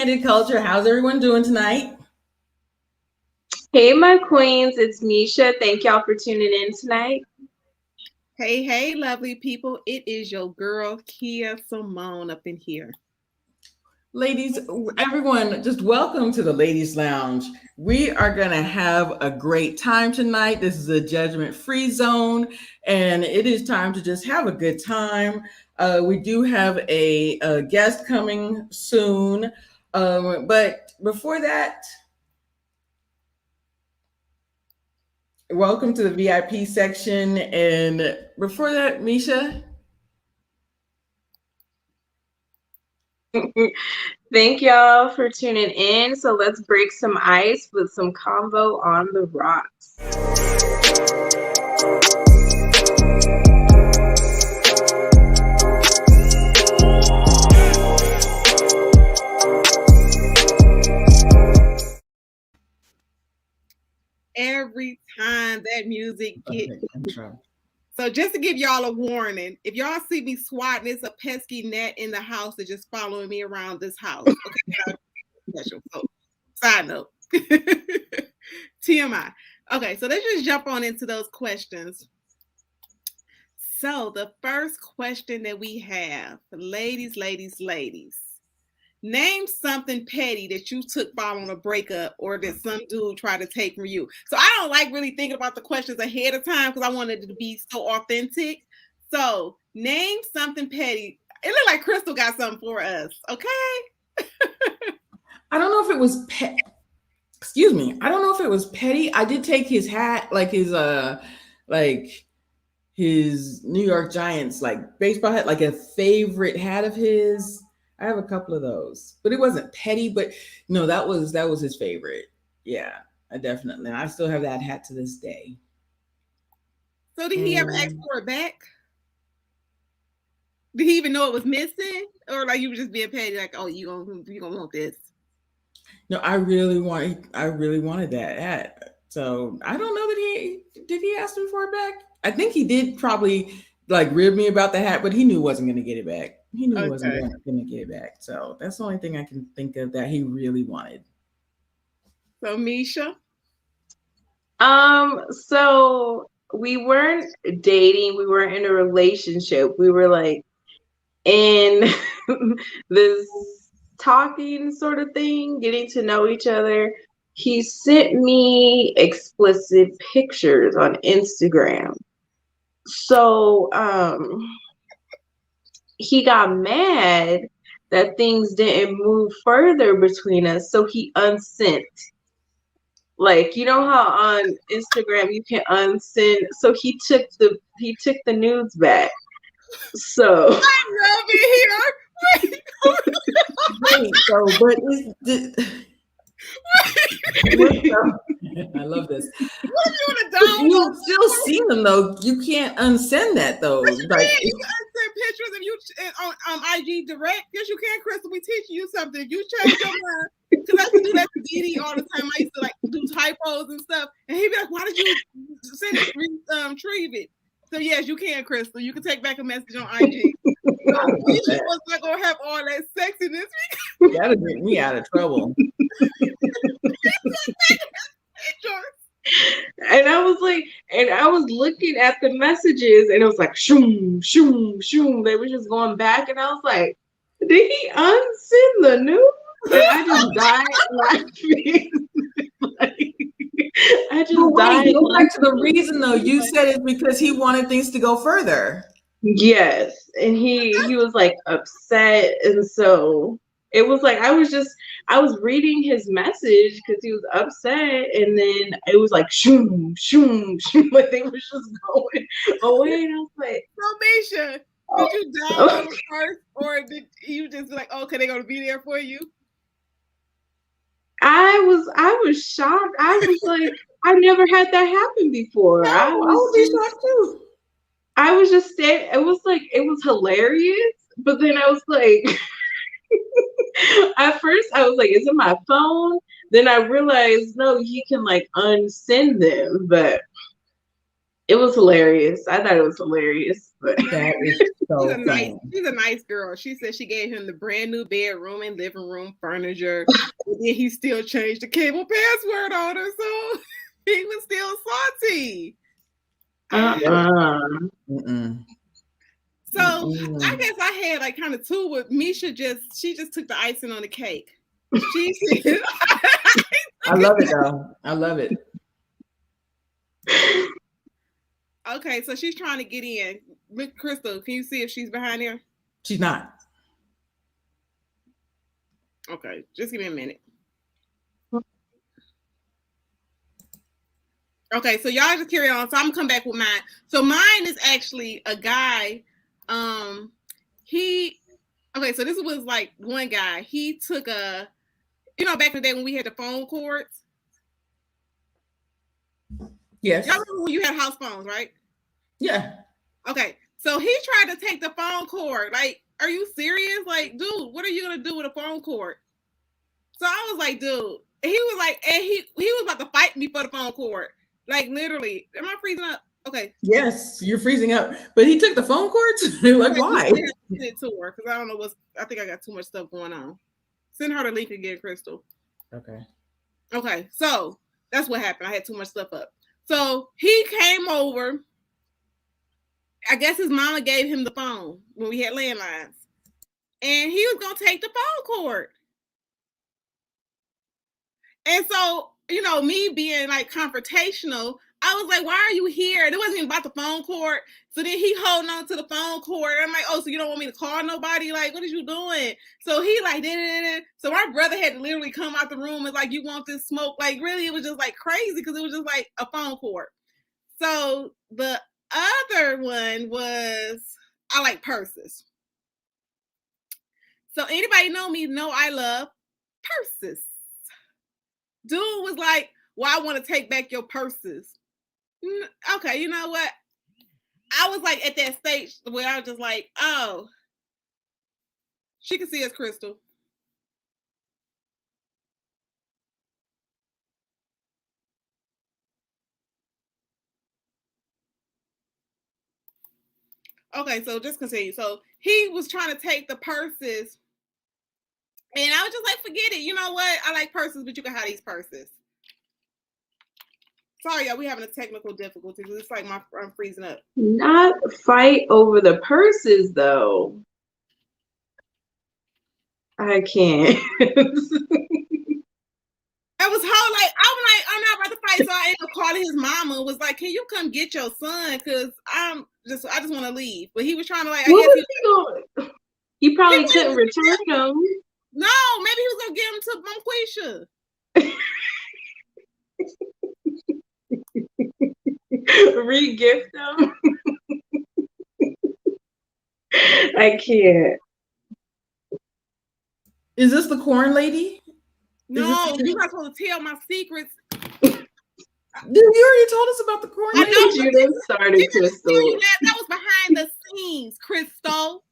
Candid Culture. How's everyone doing tonight? Hey, my queens, it's Misha. Thank y'all for tuning in tonight. Hey, lovely people. It is your girl, Kia Simone, up in here. Ladies, everyone, just welcome to the Ladies Lounge. We are going to have a great time tonight. This is a judgment-free zone, and it is time to just have a good time. We do have a guest coming soon, but before that, welcome to the VIP section. And before that, Misha. Thank y'all for tuning in. So let's break some ice with some combo on the rocks. Every time that music gets intro. So just to give y'all a warning, if y'all see me swatting, it's a pesky gnat in the house that's just following me around this house. Okay, special. So, side note, TMI. Okay, so let's just jump on into those questions. So the first question that we have, ladies. Name something petty that you took following a breakup or that some dude tried to take from you. So I don't like really thinking about the questions ahead of time because I wanted it to be so authentic. So name something petty. It looked like Crystal got something for us. Okay. I don't know if it was excuse me. I don't know if it was petty. I did take his hat, like his New York Giants like baseball hat, like a favorite hat of his. I have a couple of those, but it wasn't petty. But no, that was his favorite. Yeah, I definitely. I still have that hat to this day. So did he ever ask for it back? Did he even know it was missing, or like you were just being petty? Like, oh, you gonna want this? No, I really wanted that hat. So I don't know that he ask me for it back. I think he did probably like rib me about the hat, but he knew he wasn't going to get it back. He knew he wasn't going to get it back. So that's the only thing I can think of that he really wanted. So Misha? So we weren't dating. We weren't in a relationship. We were like in this talking sort of thing, getting to know each other. He sent me explicit pictures on Instagram. So he got mad that things didn't move further between us, so he unsent. Like, you know how on Instagram you can unsend, so he took the nudes back. So I love it here. Wait, so but I love this. What are you gonna download? You still see them though. You can't unsend that though. Like, you can unsend pictures if you on IG direct. Yes, you can, Crystal. We teaching you something. If you change your mind, because I used to do that to Didi all the time. I used to like do typos and stuff, and he'd be like, "Why did you send it? Retrieve it?" So yes, you can, Crystal. You can take back a message on IG. He was not gonna have all that sexiness. That'll get me out of trouble. And I was looking at the messages, and it was like shoom, shoom, shoom. They were just going back, and I was like, did he unsend the news? And I just died laughing. I just died. Go back to the reason though. You said it's because he wanted things to go further. Yes, and he was like upset, and so it was like I was reading his message because he was upset, and then it was like shoom, shoom, shoom, like they were just going away, and I was like, so Misha, did you download it first, or did you just be like, okay, they're gonna be there for you? I was shocked. I was like, I never had that happen before. I was shocked too. I was just saying, it was hilarious, but then I was like, at first I was like, is it my phone? Then I realized, no, he can like unsend them, but It was hilarious. I thought it was hilarious. But That is so funny. She's a nice girl. She said she gave him the brand new bedroom and living room furniture. And then he still changed the cable password on her, so he was still salty. So I guess I had like kind of two with Misha. She just took the icing on the cake. She said, I love it though. I love it. Okay, so she's trying to get in. Crystal, can you see if she's behind here? She's not. Okay, just give me a minute. Okay, so y'all just carry on. So I'm gonna come back with mine. So mine is actually a guy. So this was like one guy. He took back in the day when we had the phone cords. Yes. Y'all remember when you had house phones, right? Yeah. Okay, so he tried to take the phone cord. Like, are you serious? Like, dude, what are you gonna do with a phone cord? So I was like, dude. And he was like, and he was about to fight me for the phone cord. Like, literally. Am I freezing up? Okay. Yes, you're freezing up. But he took the phone cords? Like, why? Send it to her because I don't know I think I got too much stuff going on. Send her the link again, Crystal. Okay, so that's what happened. I had too much stuff up. So he came over. I guess his mama gave him the phone when we had landlines. And he was going to take the phone cord. And so, me being like confrontational, I was like, why are you here? And it wasn't even about the phone cord. So then he holding on to the phone cord. I'm like, oh, so you don't want me to call nobody? Like, what are you doing? So he like, so my brother had to literally come out the room and like, you want this smoke? Like, really, it was just like crazy because it was just like a phone cord. So the other one was, I like purses. So anybody know me know I love purses. Dude was like, well, I want to take back your purses. Okay, you know what? I was like at that stage where I was just like, oh, she can see us, Crystal. Okay, so just continue. So he was trying to take the purses. And I was just like, forget it. You know what? I like purses, but you can have these purses. Sorry, y'all, we having a technical difficulty. It's like I'm freezing up. Not fight over the purses, though. I can't. I was I'm not about to fight. So I ended up calling his mama. Was like, can you come get your son? Because I just want to leave. But he was trying to like. What was he doing? He probably couldn't return them. No, maybe he was gonna give them to Mom Quisha. Re-gift them. I can't. Is this the corn lady? No, you're not supposed to tell my secrets. Dude, you already told us about the corn lady. I know you didn't start it, Crystal. That was behind the scenes, Crystal.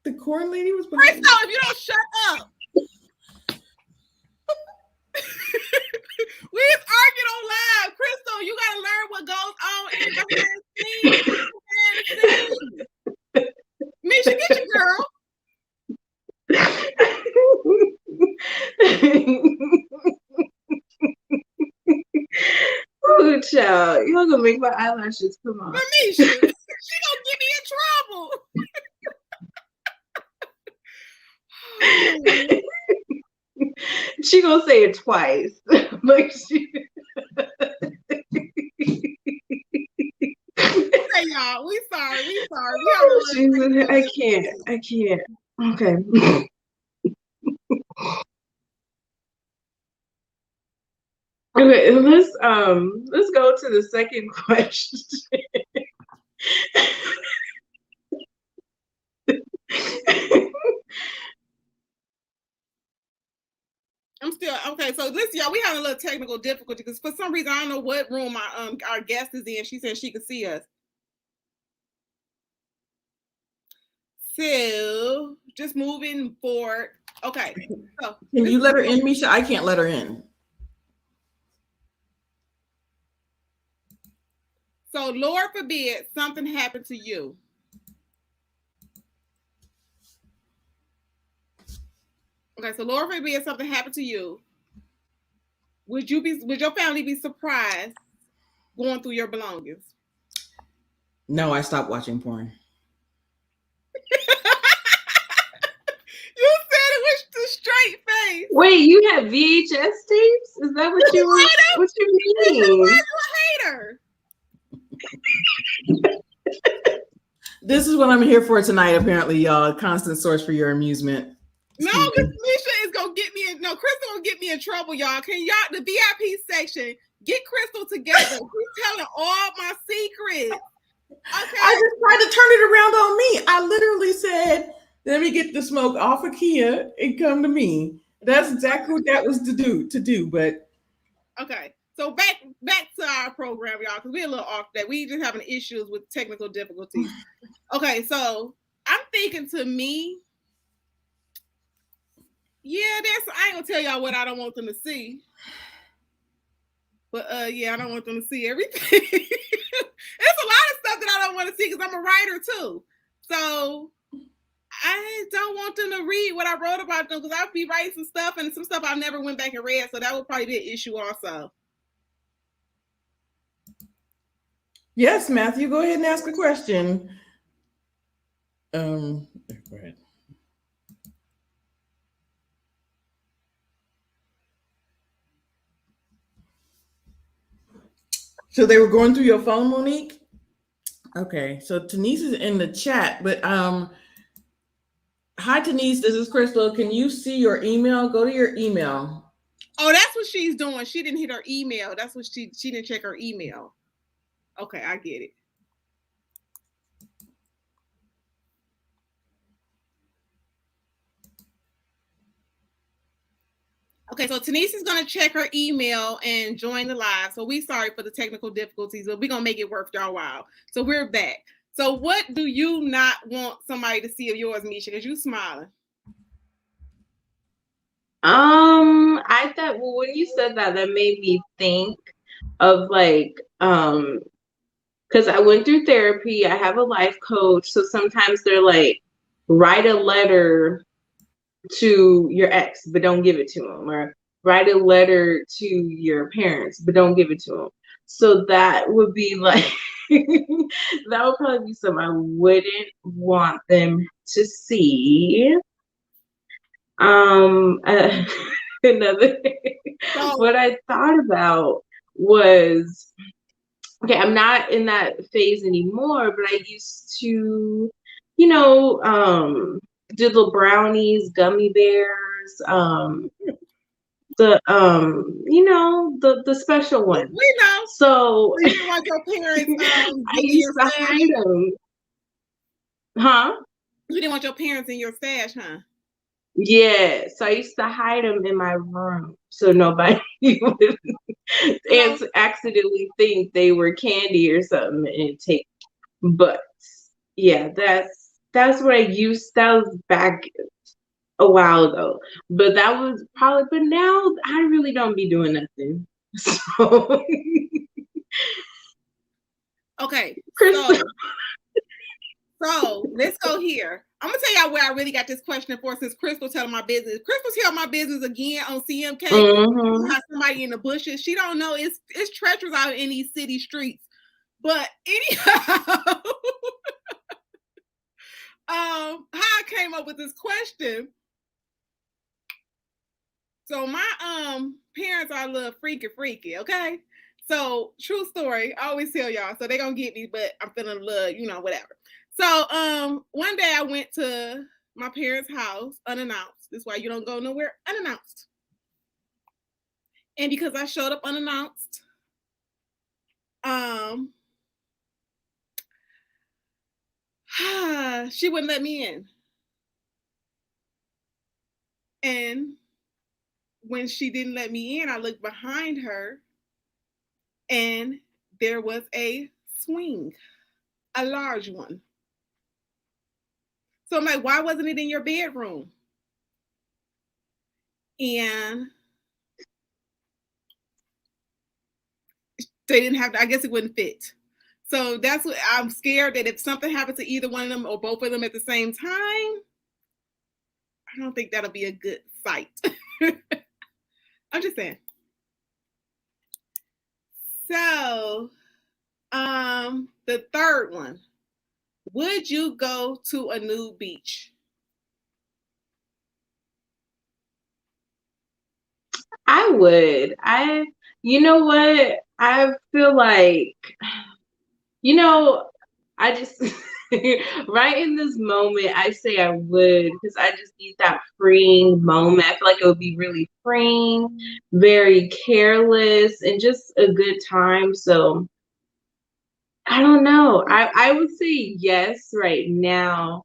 The corn lady was behind. Crystal, if you don't shut up. We just arguing on live. Crystal, you gotta learn what goes on in the scenes. Misha, get your girl. Oh, child, you're gonna make my eyelashes come off. Misha, she gonna get me in trouble. She gonna say it twice. Like she. Hey y'all, we sorry. Oh, Jesus, I can't. Okay. Okay, let's go to the second question. I'm still okay. So listen, y'all, we having a little technical difficulty because for some reason I don't know what room our guest is in. She said she could see us. So just moving forward. Okay. So can you let her in, Misha? I can't let her in. So Lord forbid something happened to you. Okay, so Lord forbid something happened to you. Would your family be surprised going through your belongings? No, I stopped watching porn. You said it with the straight face. Wait, you have VHS tapes? Is that what you were? What you mean? Why are you a hater? This is what I'm here for tonight, apparently, y'all. A constant source for your amusement. No, because Misha is gonna get me in. No, Crystal gonna get me in trouble, y'all. Can y'all the VIP section get Crystal together? She's telling all my secrets. Okay. I just tried to turn it around on me. I literally said, "Let me get the smoke off of Kia and come to me." That's exactly what that was to do. But okay. So back to our program, y'all, because we're a little off that. We just having issues with technical difficulties. Okay, so I'm thinking to me, yeah, I ain't gonna tell y'all what I don't want them to see. But yeah, I don't want them to see everything. There's a lot of stuff that I don't want to see because I'm a writer too. So I don't want them to read what I wrote about them because I'll be writing some stuff and some stuff I never went back and read. So that would probably be an issue also. yes, Matthew, go ahead and ask a question. Go ahead. So they were going through your phone, Monique? Okay, so Tiniece is in the chat, but hi Tiniece, this is Crystal. Can you see your email? Go to your email. Oh, that's what she's doing. She didn't hit her email. That's what she didn't check her email. Okay, I get it. Okay, so Tiniece is going to check her email and join the live. So we sorry for the technical difficulties, but we're going to make it worth y'all while. So we're back. So what do you not want somebody to see of yours, Misha? Because you smiling. I thought, well, when you said that made me think of like, because I went through therapy. I have a life coach. So sometimes they're like, write a letter to your ex, but don't give it to him, or write a letter to your parents, but don't give it to them. So that would be like, that would probably be something I wouldn't want them to see. Another what I thought about was, okay, I'm not in that phase anymore, but I used to, do the brownies, gummy bears, the special one. We know. So you didn't want your parents I used to hide them. Huh? You didn't want your parents in your stash, huh? Yeah, so I used to hide them in my room so nobody would accidentally think they were candy or something and take. But yeah, that's what I used. That was back a while ago. But that was probably. But now I really don't be doing nothing. So okay, Crystal. So let's go here. I'm gonna tell y'all where I really got this question for since Crystal telling my business. Crystal's telling my business again on CMK. Mm-hmm. Have somebody in the bushes. She don't know it's treacherous out in these city streets. But anyhow, how I came up with this question. So my parents are a little freaky, okay? So true story. I always tell y'all. So they're gonna get me, but I'm feeling a little, whatever. So one day I went to my parents' house unannounced. This is why you don't go nowhere unannounced. And because I showed up unannounced, she wouldn't let me in. And when she didn't let me in, I looked behind her and there was a swing, a large one. So I'm like, why wasn't it in your bedroom? And they didn't have to, I guess it wouldn't fit. So that's what I'm scared that if something happens to either one of them or both of them at the same time, I don't think that'll be a good sight. I'm just saying. So, the third one. Would you go to a nude beach? I would. You know what? I feel like, I just, right in this moment, I say I would because I just need that freeing moment. I feel like it would be really freeing, very careless, and just a good time. So I don't know. I would say yes right now,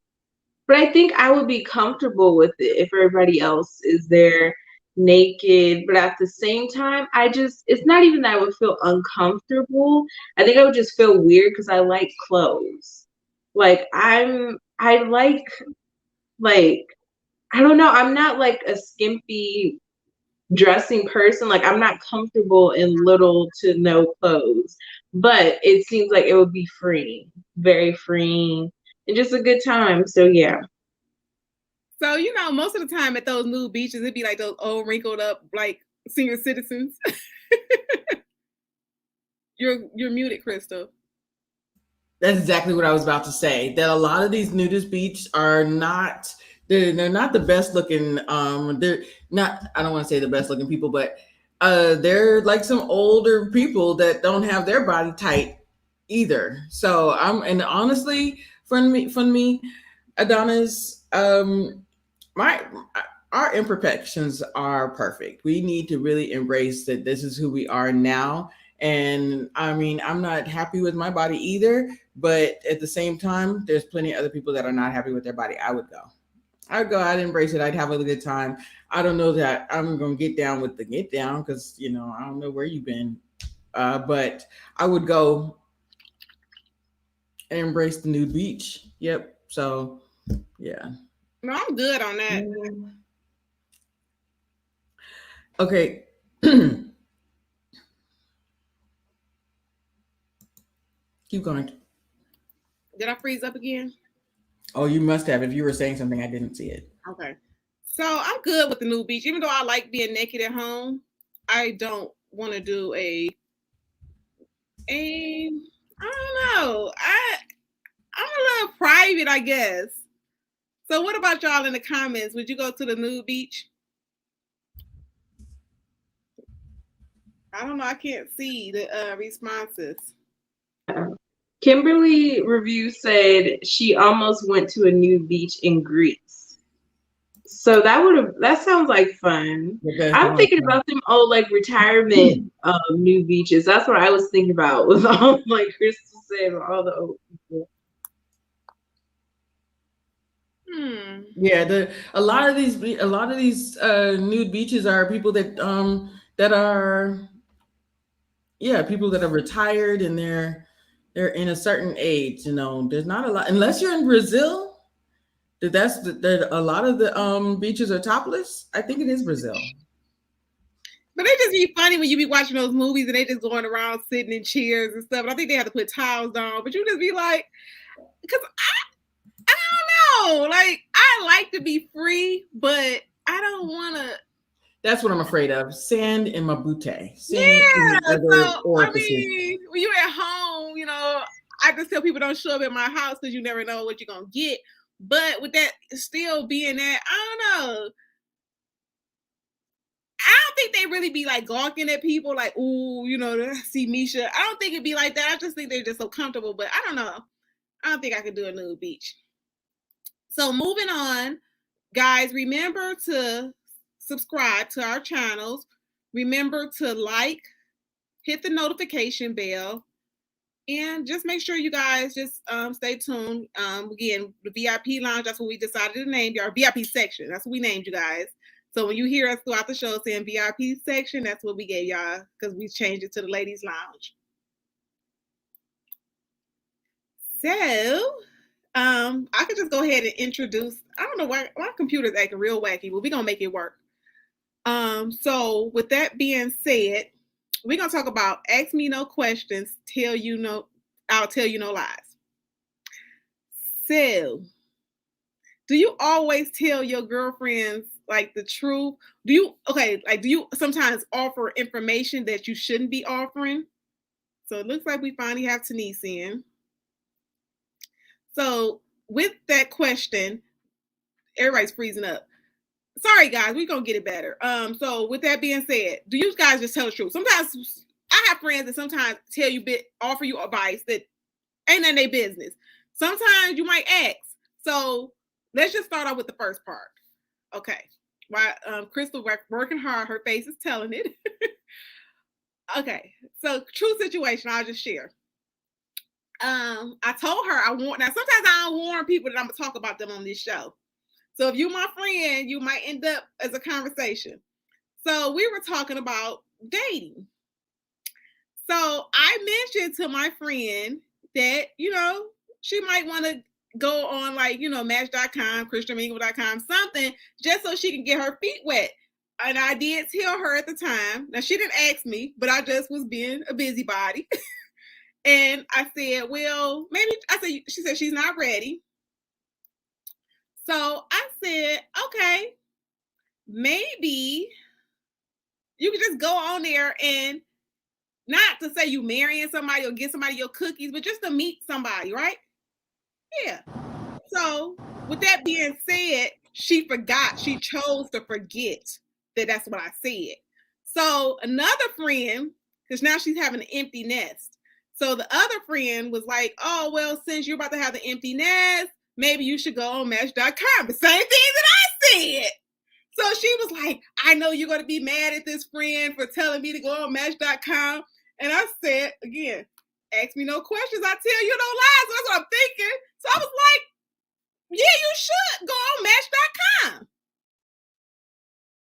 but I think I would be comfortable with it if everybody else is there naked. But at the same time, it's not even that I would feel uncomfortable. I think I would just feel weird because I like clothes. Like I like, I don't know. I'm not like a skimpy dressing person. Like I'm not comfortable in little to no clothes, but it seems like it would be freeing, very freeing, and just a good time. So yeah. So, most of the time at those nude beaches, it'd be like those old wrinkled up, like senior citizens. You're muted, Crystal. That's exactly what I was about to say. That a lot of these nudist beaches are not they're not the best looking. They're not. I don't want to say the best looking people, but they're like some older people that don't have their body tight either. So and honestly, for me, Adonis, my our imperfections are perfect. We need to really embrace that this is who we are now. And I mean, I'm not happy with my body either, but at the same time, there's plenty of other people that are not happy with their body. I'd embrace it. I'd have a good time. I don't know that I'm going to get down with the get down because, I don't know where you've been. But I would go and embrace the nude beach. Yep. So, yeah. No, I'm good on that. Okay. Keep going. Did I freeze up again? Oh, you must have. If you were saying something, I didn't see it. Okay. So I'm good with the nude beach. Even though I like being naked at home, I don't want to do I don't know. I'm a little private, I guess. So what about y'all in the comments? Would you go to the nude beach? I don't know. I can't see the responses. Kimberly Review said she almost went to a nude beach in Greece. So that sounds like fun. I'm thinking about them old like retirement nude beaches. That's what I was thinking about with all like Crystal said, all the old people. Yeah, a lot of these nude beaches are people that are people that are retired and they're in a certain age. There's not a lot unless you're in Brazil. That a lot of the beaches are topless. I think it is Brazil. But they just be funny when you be watching those movies and they just going around sitting in chairs and stuff. And I think they have to put towels down. But you just be like, because I don't know. Like, I like to be free, but I don't want to. That's what I'm afraid of. Sand in my booty. Yeah. So, I mean, when you're at home, I just tell people don't show up at my house because you never know what you're going to get. But with that still being that, I don't know. I don't think they really be like gawking at people like, ooh, see Misha. I don't think it'd be like that. I just think they're just so comfortable. But I don't know. I don't think I could do a nude beach. So moving on, guys, remember to subscribe to our channels. Remember to like, hit the notification bell, and just make sure you guys just stay tuned. Again, the VIP lounge, that's what we decided to name our VIP section. That's what we named you guys. So when you hear us throughout the show saying VIP section, that's what we gave y'all because we changed it to the ladies lounge. So I could just go ahead and introduce. I don't know why my computer's acting real wacky, but we're gonna make it work. So with that being said, we're gonna talk about ask me no questions, tell you no I'll tell you no lies. So, do you always tell your girlfriends like the truth? Do you sometimes offer information that you shouldn't be offering? So it looks like we finally have Tiniece in. So with that question, everybody's freezing up. Sorry guys, we're gonna get it better. So with that being said, do you guys just tell the truth? Sometimes I have friends that sometimes tell you offer you advice that ain't none of their business. Sometimes you might ask. So let's just start off with the first part. Okay. Why Crystal working hard, her face is telling it. Okay. So true situation, I'll just share. I told her now sometimes I don't warn people that I'm gonna talk about them on this show. So if you're my friend, you might end up as a conversation. So we were talking about dating. So I mentioned to my friend that, she might want to go on Match.com, ChristianMingle.com, something just so she can get her feet wet. And I did tell her at the time. Now, she didn't ask me, but I just was being a busybody. And I said, well, she said she's not ready. So I said, okay, maybe you can just go on there and not to say you marrying somebody or get somebody your cookies, but just to meet somebody, right? Yeah. So with that being said, she chose to forget that that's what I said. So another friend, because now she's having an empty nest. So the other friend was like, oh, well, since you're about to have an empty nest, maybe you should go on Match.com. The same thing that I said. So she was like, I know you're going to be mad at this friend for telling me to go on Match.com. And I said, again, ask me no questions. I tell you no lies. That's what I'm thinking. So I was like, yeah, you should go on Match.com.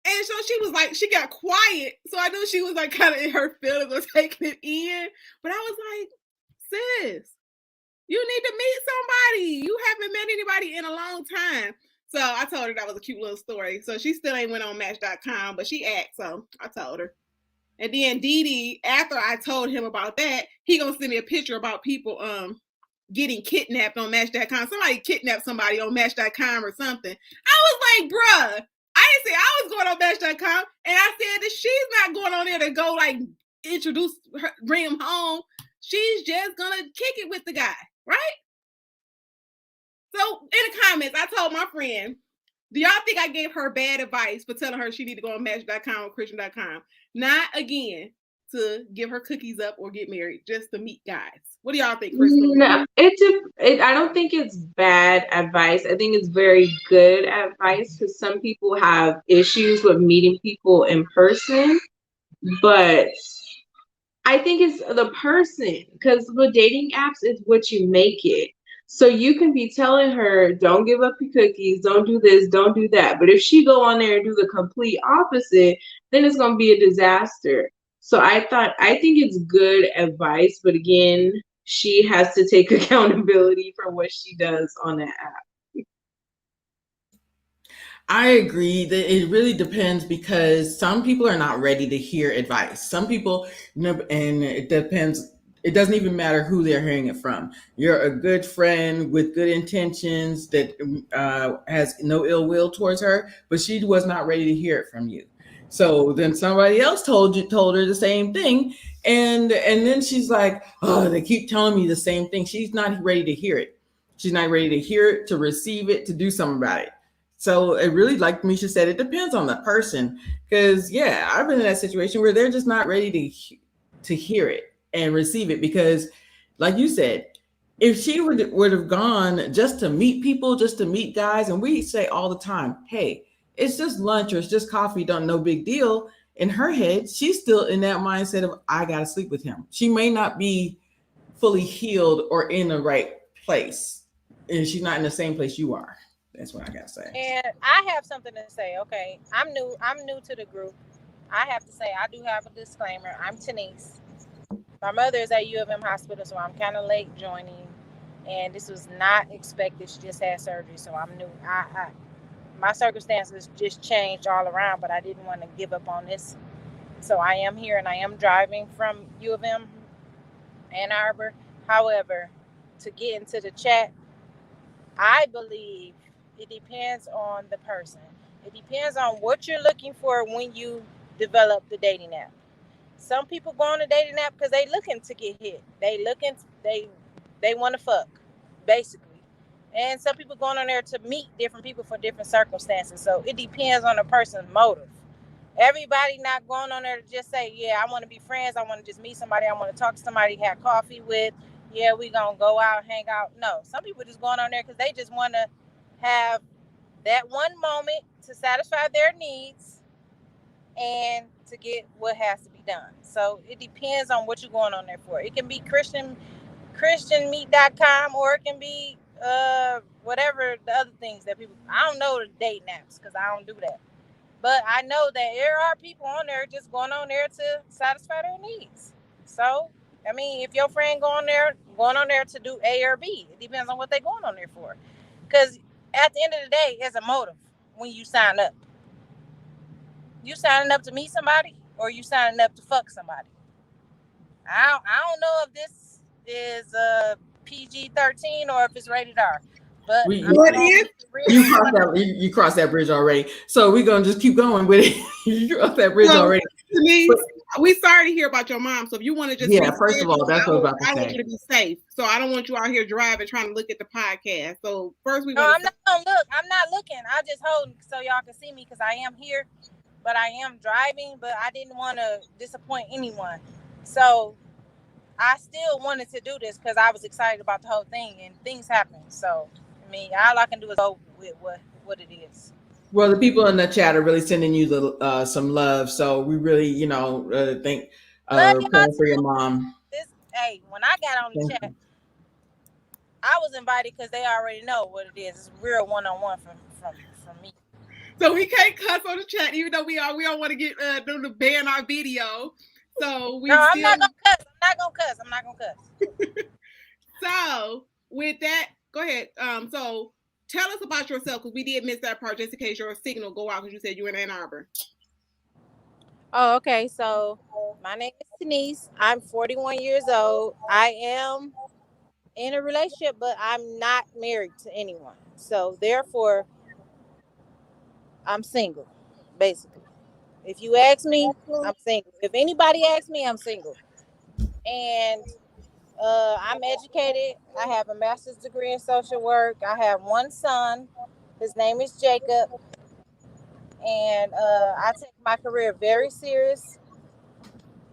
And so she was like, she got quiet. So I knew she was like kind of in her feelings or taking it in. But I was like, sis, you need to meet somebody. You haven't met anybody in a long time. So I told her that was a cute little story. So she still ain't went on Match.com, but she asked. So I told her. And then Didi, after I told him about that, he gonna send me a picture about people getting kidnapped on Match.com. Somebody kidnapped somebody on Match.com or something. I was like, bruh, I didn't say I was going on Match.com. And I said that she's not going on there to go like introduce her, bring him home. She's just gonna kick it with the guy, right? So in the comments, I told my friend, do y'all think I gave her bad advice for telling her she need to go on Match.com or Christian.com? Not again to give her cookies up or get married, just to meet guys. What do y'all think, Crystal? No, I don't think it's bad advice. I think it's very good advice because some people have issues with meeting people in person. But I think it's the person, because with dating apps, it's what you make it. So you can be telling her, don't give up your cookies, don't do this, don't do that. But if she go on there and do the complete opposite, then it's going to be a disaster. So I think it's good advice. But again, she has to take accountability for what she does on that app. I agree that it really depends because some people are not ready to hear advice. Some people, and it depends. It doesn't even matter who they're hearing it from. You're a good friend with good intentions that has no ill will towards her, but she was not ready to hear it from you. So then somebody else told her the same thing, and then she's like, oh, they keep telling me the same thing. She's not ready to hear it. She's not ready to hear it, to receive it, to do something about it. So it really, like Misha said, it depends on the person. Because yeah, I've been in that situation where they're just not ready to hear it and receive it. Because, like you said, if she would have gone just to meet people, just to meet guys, and we say all the time, hey, it's just lunch or it's just coffee, no big deal. In her head, she's still in that mindset of I gotta sleep with him. She may not be fully healed or in the right place, and she's not in the same place you are. That's what I gotta say. And I have something to say. Okay, I'm new to the group. I have to say I do have a disclaimer. I'm Tiniece. My mother is at U of M hospital, so I'm kind of late joining, and this was not expected. She just had surgery, so I'm new. My circumstances just changed all around, but I didn't want to give up on this. So I am here, and I am driving from U of M, Ann Arbor. However, to get into the chat, I believe it depends on the person. It depends on what you're looking for when you develop the dating app. Some people go on a dating app because they looking to get hit. They want to fuck, basically. And some people going on there to meet different people for different circumstances. So it depends on the person's motive. Everybody not going on there to just say, yeah, I want to be friends. I want to just meet somebody. I want to talk to somebody, have coffee with. Yeah, we going to go out, hang out. No, some people just going on there because they just want to have that one moment to satisfy their needs and to get what has to be done. So it depends on what you're going on there for. It can be christianmeet.com, or it can be whatever the other things that people, I don't know the dating apps because I don't do that. But I know that there are people on there just going on there to satisfy their needs. So, I mean, if your friend going on there to do A or B, it depends on what they're going on there for. Because at the end of the day, it's a motive when you sign up. You signing up to meet somebody, or you signing up to fuck somebody? I don't know if this is PG-13 or if it's rated R. But you crossed that bridge already. So we're gonna just keep going with it. You crossed that bridge already. We sorry to hear about your mom. So if you want to just first of all, that's what I was about to say. I want you to be safe. So I don't want you out here driving trying to look at the podcast. So first I'm not looking. I just hold so y'all can see me because I am here, but I am driving. But I didn't want to disappoint anyone, so I still wanted to do this because I was excited about the whole thing, and things happen. So I mean, all I can do is go with what it is. Well, the people in the chat are really sending you some love. So we really, thank praying for your mom. Hey, when I got on the chat, I was invited because they already know what it is. It's real one-on-one from me. So we can't cuss on the chat, even though we don't want to get them to ban our video. So I'm not gonna cuss. So with that, go ahead. So tell us about yourself, because we did miss that part, just in case your signal go out, because you said you were in Ann Arbor. Oh, okay. So my name is Tiniece. I'm 41 years old. I am in a relationship, but I'm not married to anyone. So therefore, I'm single, basically. If you ask me, I'm single. If anybody asks me, I'm single. And I'm educated. I have a master's degree in social work. I have one son. His name is Jacob. And I take my career very serious.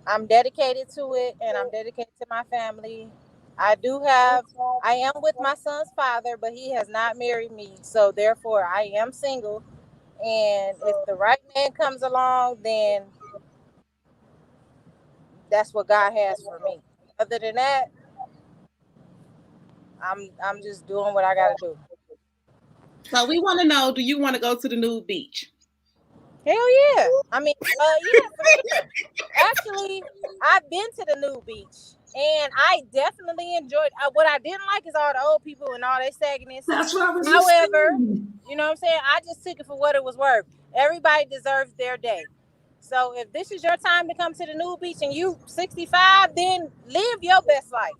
I'm dedicated to it, and I'm dedicated to my family. I am with my son's father, but he has not married me. So therefore, I am single. And if the right man comes along, then that's what God has for me. Other than that, I'm just doing what I gotta do. So we want to know, do you want to go to the nude beach? Hell yeah. I mean, yeah, for sure. Actually, I've been to the nude beach, and I definitely enjoyed it. What I didn't like is all the old people and all their sagginess. That's what I was However, you know what I'm saying? I just took it for what it was worth. Everybody deserves their day. So if this is your time to come to the nude beach and you 65, then live your best life.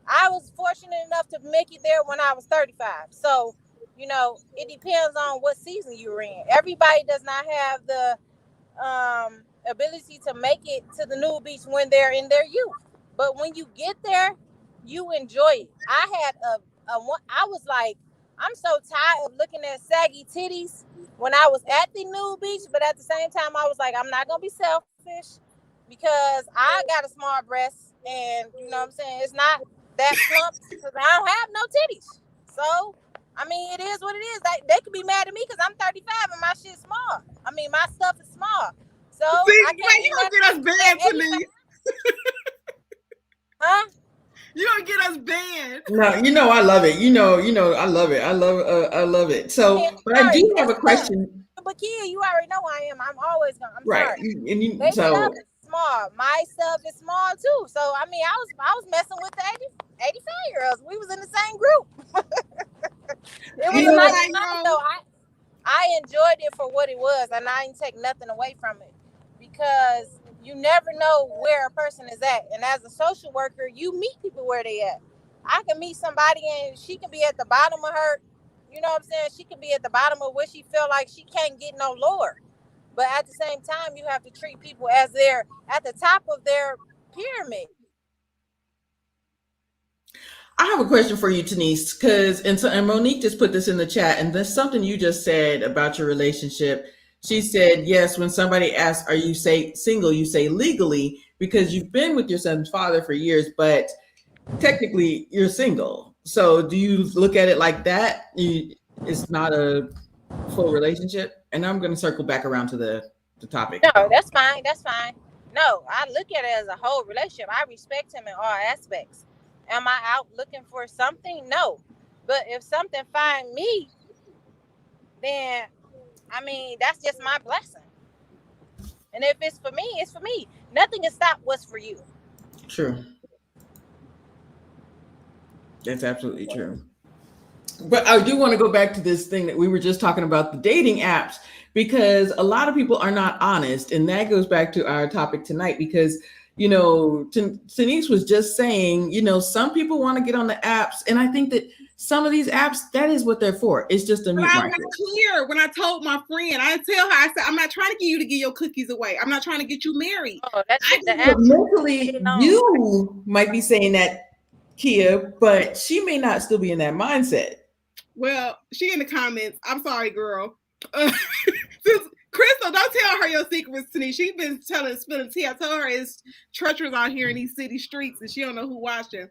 I was fortunate enough to make it there when I was 35. So, it depends on what season you're in. Everybody does not have the ability to make it to the nude beach when they're in their youth. But when you get there, you enjoy it. I had I was like, I'm so tired of looking at saggy titties when I was at the nude beach, but at the same time, I was like, I'm not going to be selfish because I got a small breast, and you know what I'm saying? It's not that plump because I don't have no titties. So, I mean, it is what it is. They could be mad at me because I'm 35 and my shit's small. I mean, my stuff is small. So, I can't. You gonna get us banned, Tiniece. Huh? You gonna get us banned? No, I love it. I love it. I love it. So, but I do have a question. But Kia, you already know I am. I'm always gonna. I'm right. Sorry. And they stuff is small. My stuff is small too. So I mean, I was messing with the 85-year-olds. We was in the same group. It was a nice time though. I enjoyed it for what it was, and I didn't take nothing away from it because you never know where a person is at. And as a social worker, you meet people where they at. I can meet somebody and she can be at the bottom of her, you know what I'm saying? She can be at the bottom of where she feel like she can't get no lower. But at the same time, you have to treat people as they're at the top of their pyramid. I have a question for you, Tiniece, because and Monique just put this in the chat, and there's something you just said about your relationship. She said, yes, when somebody asks, are you single, you say legally, because you've been with your son's father for years, but technically you're single. So do you look at it like that? It's not a full relationship? And I'm going to circle back around to the topic. No, that's fine. That's fine. No, I look at it as a whole relationship. I respect him in all aspects. Am I out looking for something? No. But if something find me, then, I mean, that's just my blessing. And if it's for me, it's for me. Nothing can stop what's for you. True. That's absolutely true. But I do want to go back to this thing that we were just talking about, the dating apps, because a lot of people are not honest. And that goes back to our topic tonight, because, you know, Tiniece was just saying, you know, some people want to get on the apps. And I think that some of these apps, that is what they're for. It's just a meat market. I was clear when I told my friend, I tell her, I said, I'm not trying to get you to give your cookies away. I'm not trying to get you married. Oh, that's I the app. Mentally, you might be saying that, Kia, but she may not still be in that mindset. Well, she in the comments. I'm sorry, girl. Crystal, don't tell her your secrets, Tiniece. She's been spilling tea. I told her it's treacherous out here in these city streets, and she don't know who watching.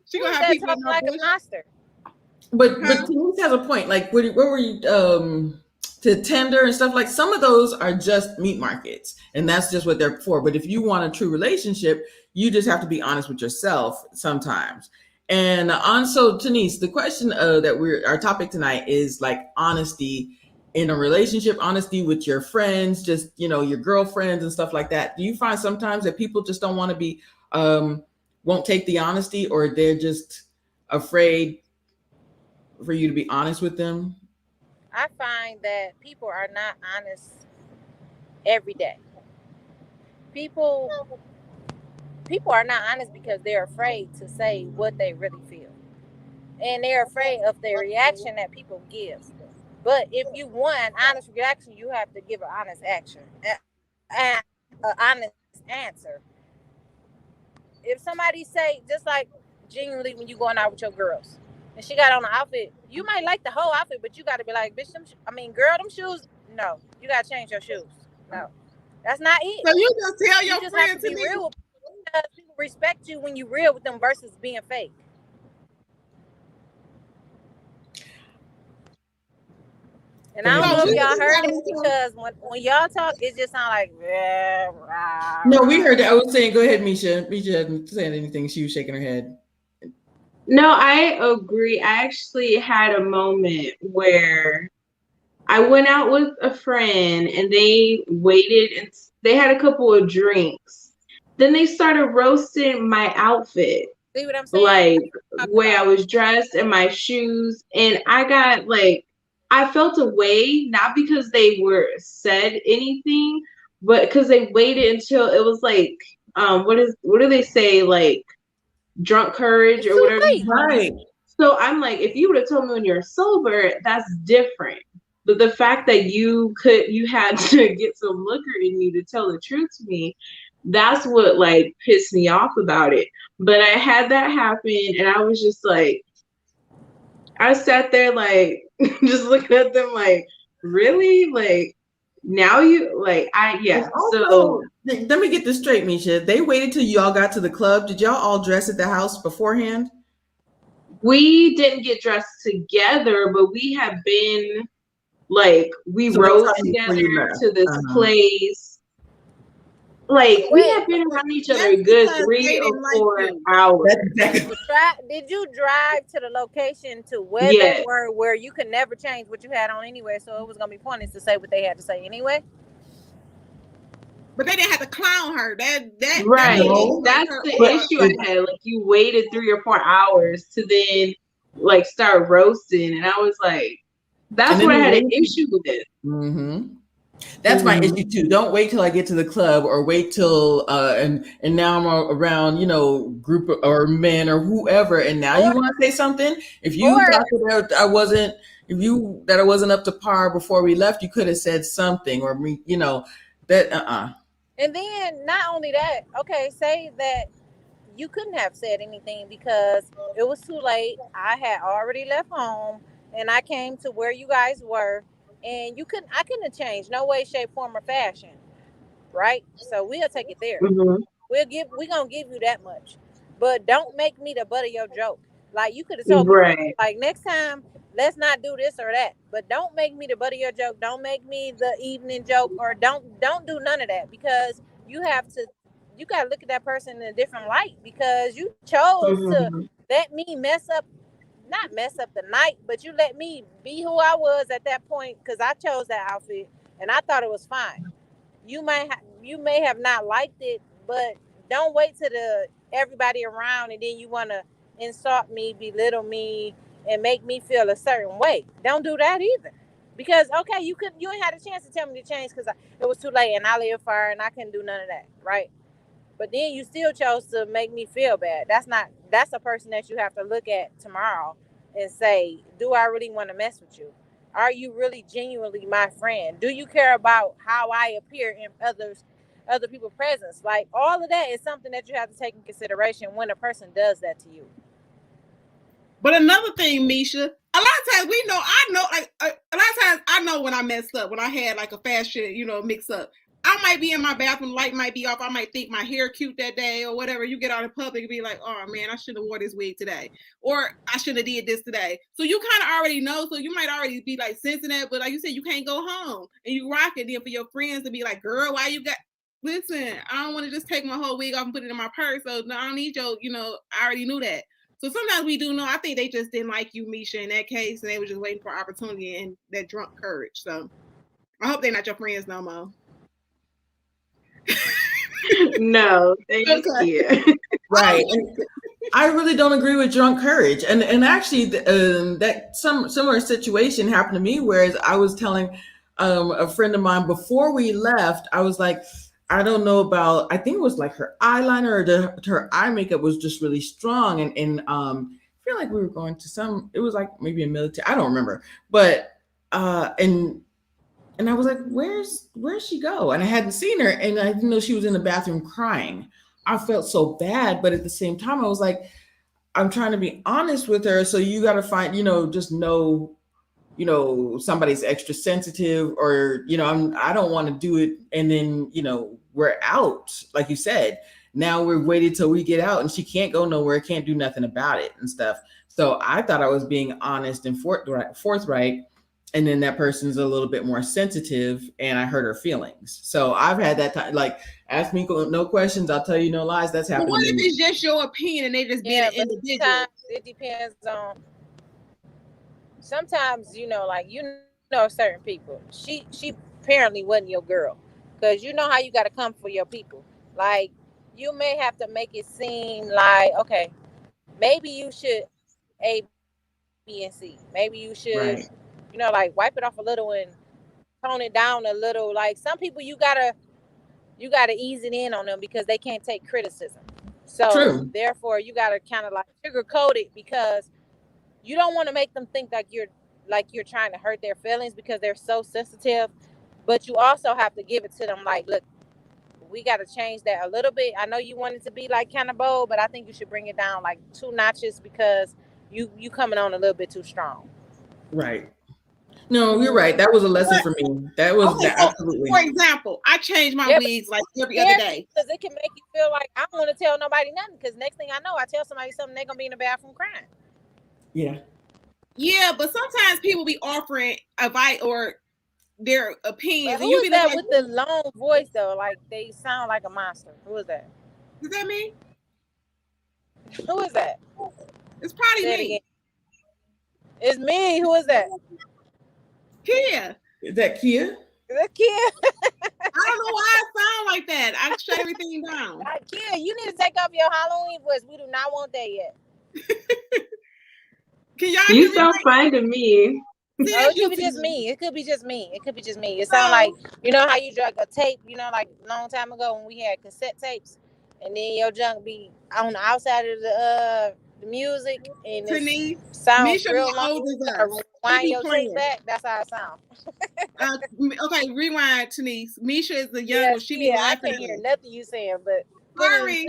She gonna have people like a monster. But Tiniece has a point. Like, where were you to Tinder and stuff? Like, some of those are just meat markets, and that's just what they're for. But if you want a true relationship, you just have to be honest with yourself sometimes. And so Tiniece, the question that our topic tonight is like honesty in a relationship, honesty with your friends, just, you know, your girlfriends and stuff like that. Do you find sometimes that people just don't want to be, won't take the honesty, or they're just afraid for you to be honest with them? I find that people are not honest every day. People are not honest because they're afraid to say what they really feel. And they're afraid of the reaction that people give. But if you want an honest reaction, you have to give an honest action, an honest answer. If somebody say, just like genuinely when you going out with your girls, and she got on an outfit, you might like the whole outfit, but you got to be like, bitch, girl, them shoes, no, you got to change your shoes. No, that's not it. So you just tell your just friend have to be to real with them, because people respect you when you real with them versus being fake. And I don't know if y'all heard it, because when y'all talk, it just sound like, no, we heard that. I was saying, go ahead, Misha. Misha hadn't said anything. She was shaking her head. No, I agree. I actually had a moment where I went out with a friend and they waited and they had a couple of drinks. Then they started roasting my outfit. See what I'm saying? Like, way I was dressed and my shoes. And I got I felt a way, not because they said anything, but because they waited until it was like, what do they say? Like, drunk courage or whatever. Right. So I'm like, if you would have told me when you're sober, that's different. But the fact that you had to get some liquor in you to tell the truth to me, that's what like pissed me off about it. But I had that happen, and I was just like, I sat there like just looking at them like, really? Like, now you like Also, let me get this straight, Misha. They waited till y'all got to the club. Did y'all all dress at the house beforehand? We didn't get dressed together, but we have been like, we rode together to this place. Like, we have been around each other a good 3 or 4 hours. Did you drive to the location to where they were, where you could never change what you had on anyway, so it was gonna be pointless to say what they had to say anyway? But they didn't have to clown her. That's the issue I had. Like, you waited 3 or 4 hours to then like start roasting, and I was like, that's what I had an issue with it. Mm-hmm. That's my issue too. Don't wait till I get to the club, or wait till and now I'm around, group or men or whoever, and now you want to say something. If you Or thought that I wasn't, that I wasn't up to par before we left, you could have said something, or me, that. and then not only that, okay, say that you couldn't have said anything because it was too late. I had already left home and I came to where you guys were, and I couldn't have changed no way, shape, form, or fashion. Right? So we'll take it there. Mm-hmm. We're gonna give you that much. But don't make me the butt of your joke. Like, you could have told me, Right. like, next time let's not do this or that. But don't make me the butt of your joke. Don't make me the evening joke, or don't do none of that, because you gotta look at that person in a different light, because you chose to Mm-hmm. let me not mess up the night, but you let me be who I was at that point, because I chose that outfit and I thought it was fine. You may have not liked it, but don't wait till everybody around and then you want to insult me, belittle me, and make me feel a certain way. Don't do that either, because okay, you ain't had a chance to tell me to change because it was too late and I live far and I couldn't do none of that, right? But then you still chose to make me feel bad. That's a person that you have to look at tomorrow and say, do I really want to mess with you? Are you really genuinely my friend? Do you care about how I appear in other people's presence? Like, all of that is something that you have to take in consideration when a person does that to you. But another thing, Misha, a lot of times I know, like a lot of times I know when I messed up, when I had like a fashion, mix up. I might be in my bathroom, light might be off. I might think my hair cute that day or whatever. You get out in public and be like, oh man, I should have wore this wig today. Or I should have did this today. So you kind of already know. So you might already be like sensing that. But like you said, you can't go home and you rock it. Then for your friends to be like, girl, why you got... Listen, I don't want to just take my whole wig off and put it in my purse. So no, I don't need your, I already knew that. So sometimes we do know. I think they just didn't like you, Misha, in that case. And they were just waiting for opportunity and that drunk courage. So I hope they're not your friends no more. No, thank you. Right. And I really don't agree with drunk courage. And actually, that some similar situation happened to me, whereas I was telling a friend of mine before we left, I was like, I don't know about, I think it was like her eyeliner or her eye makeup was just really strong. And I feel like we were going to it was like maybe a military, I don't remember. But, and I was like, where'd she go? And I hadn't seen her, and I didn't know she was in the bathroom crying. I felt so bad, but at the same time, I was like, I'm trying to be honest with her. So you got to find, just know, somebody's extra sensitive, or, I don't want to do it. And then, we're out, like you said. Now we're waited till we get out, and she can't go nowhere, can't do nothing about it and stuff. So I thought I was being honest and forthright. And then that person's a little bit more sensitive, and I hurt her feelings. So I've had that time, like, ask me no questions, I'll tell you no lies. That's happened. What if it's just your opinion and they just being an individual? Sometimes it depends on. Sometimes certain people. She apparently wasn't your girl, because you know how you got to come for your people. Like, you may have to make it seem like, okay, maybe you should A, B, and C. Maybe you should. Right. Like, wipe it off a little and tone it down a little. Like, some people you gotta ease it in on them because they can't take criticism. So True. Therefore you gotta kind of like sugarcoat it, because you don't want to make them think like you're trying to hurt their feelings because they're so sensitive. But you also have to give it to them like, look, we got to change that a little bit. I know you want it to be like kind of bold, but I think you should bring it down like 2 notches, because you coming on a little bit too strong. Right. No, you're right. That was a lesson for me. That was absolutely. For example, I change my wigs like every other day. Because it can make you feel like I don't want to tell nobody nothing, because next thing I know, I tell somebody something, they're going to be in the bathroom crying. Yeah. Yeah, but sometimes people be offering advice or their opinions. Who is that with the long voice, though? Like, they sound like a monster. Who is that? Is that me? Who is that? It's probably me. It's me. Who is that? Kia. Is that Kia? Is that Kia? I don't know why I sound like that. I shut everything down. Kia, you need to take off your Halloween voice. We do not want that yet. Can y'all You sound fine to me. Oh, it could be just me. It could be just me. It could be just me. It sounds like, you know how you drag a tape, you know, like a long time ago when we had cassette tapes, and then your junk be on the outside of the music, and it sounds Misha real is long. old as us. Rewind your tape back. That's how it sounds. Okay, rewind, Tiniece. Misha is the young one. She be I laughing. can't hear nothing you saying, but sorry.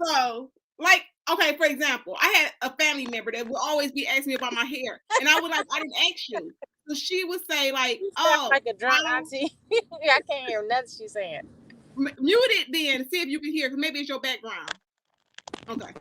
So, like, okay, for example, I had a family member that would always be asking me about my hair, and I would like, I didn't ask you. So she would say like, "Oh, like a drunk auntie." I can't hear nothing she's saying. Mute it then, see if you can hear, because maybe it's your background. Okay.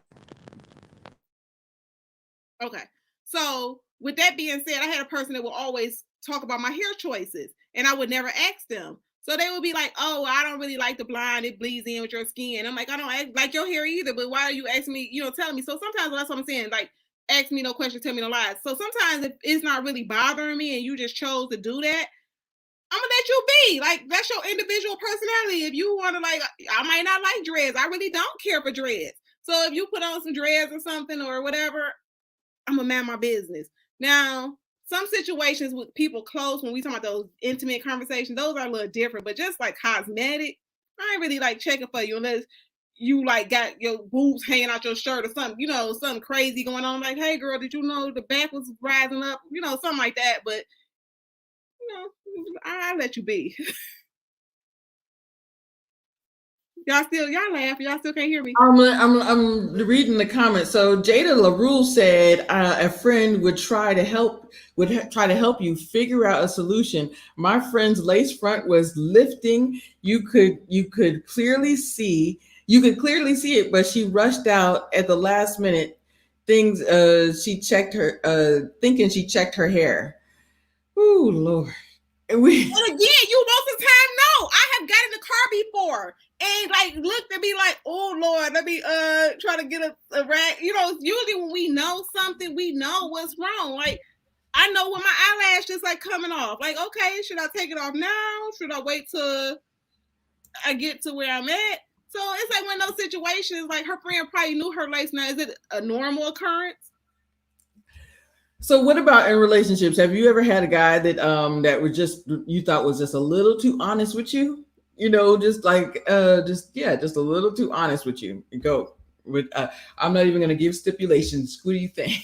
Okay. So with that being said, I had a person that would always talk about my hair choices, and I would never ask them. So they would be like, "Oh, I don't really like the blonde. It bleeds in with your skin." I'm like, "I don't like your hair either, but why are you asking me, telling me?" So sometimes that's what I'm saying. Like, ask me no questions, tell me no lies. So sometimes if it's not really bothering me and you just chose to do that, I'm gonna let you be. Like, that's your individual personality. If you want to, like, I might not like dreads. I really don't care for dreads. So if you put on some dreads or something or whatever, I'm gonna mind my business. Now, some situations with people close, when we talk about those intimate conversations, those are a little different. But just like cosmetic, I ain't really like checking for you unless you like got your boobs hanging out your shirt or something, something crazy going on. Like, "Hey girl, did you know the back was rising up?" Something like that. But I let you be. Y'all laugh. Y'all still can't hear me. I'm reading the comments. So Jada LaRue said a friend would try to help you figure out a solution. My friend's lace front was lifting. You could clearly see it, but she rushed out at the last minute. Thinking she checked her hair. Oh Lord. And again, you most of the time know. I have got in the car before and like looked and be like, "Oh Lord, let me try to get a rag." Usually when we know something, we know what's wrong. Like, I know when my eyelash is like coming off. Like, okay, should I take it off now? Should I wait till I get to where I'm at? So it's like one of those situations, like her friend probably knew her lace. Now, is it a normal occurrence? So what about in relationships? Have you ever had a guy that you thought was just a little too honest with you? Just a little too honest with you. Go with I'm not even gonna give stipulations. What do you think?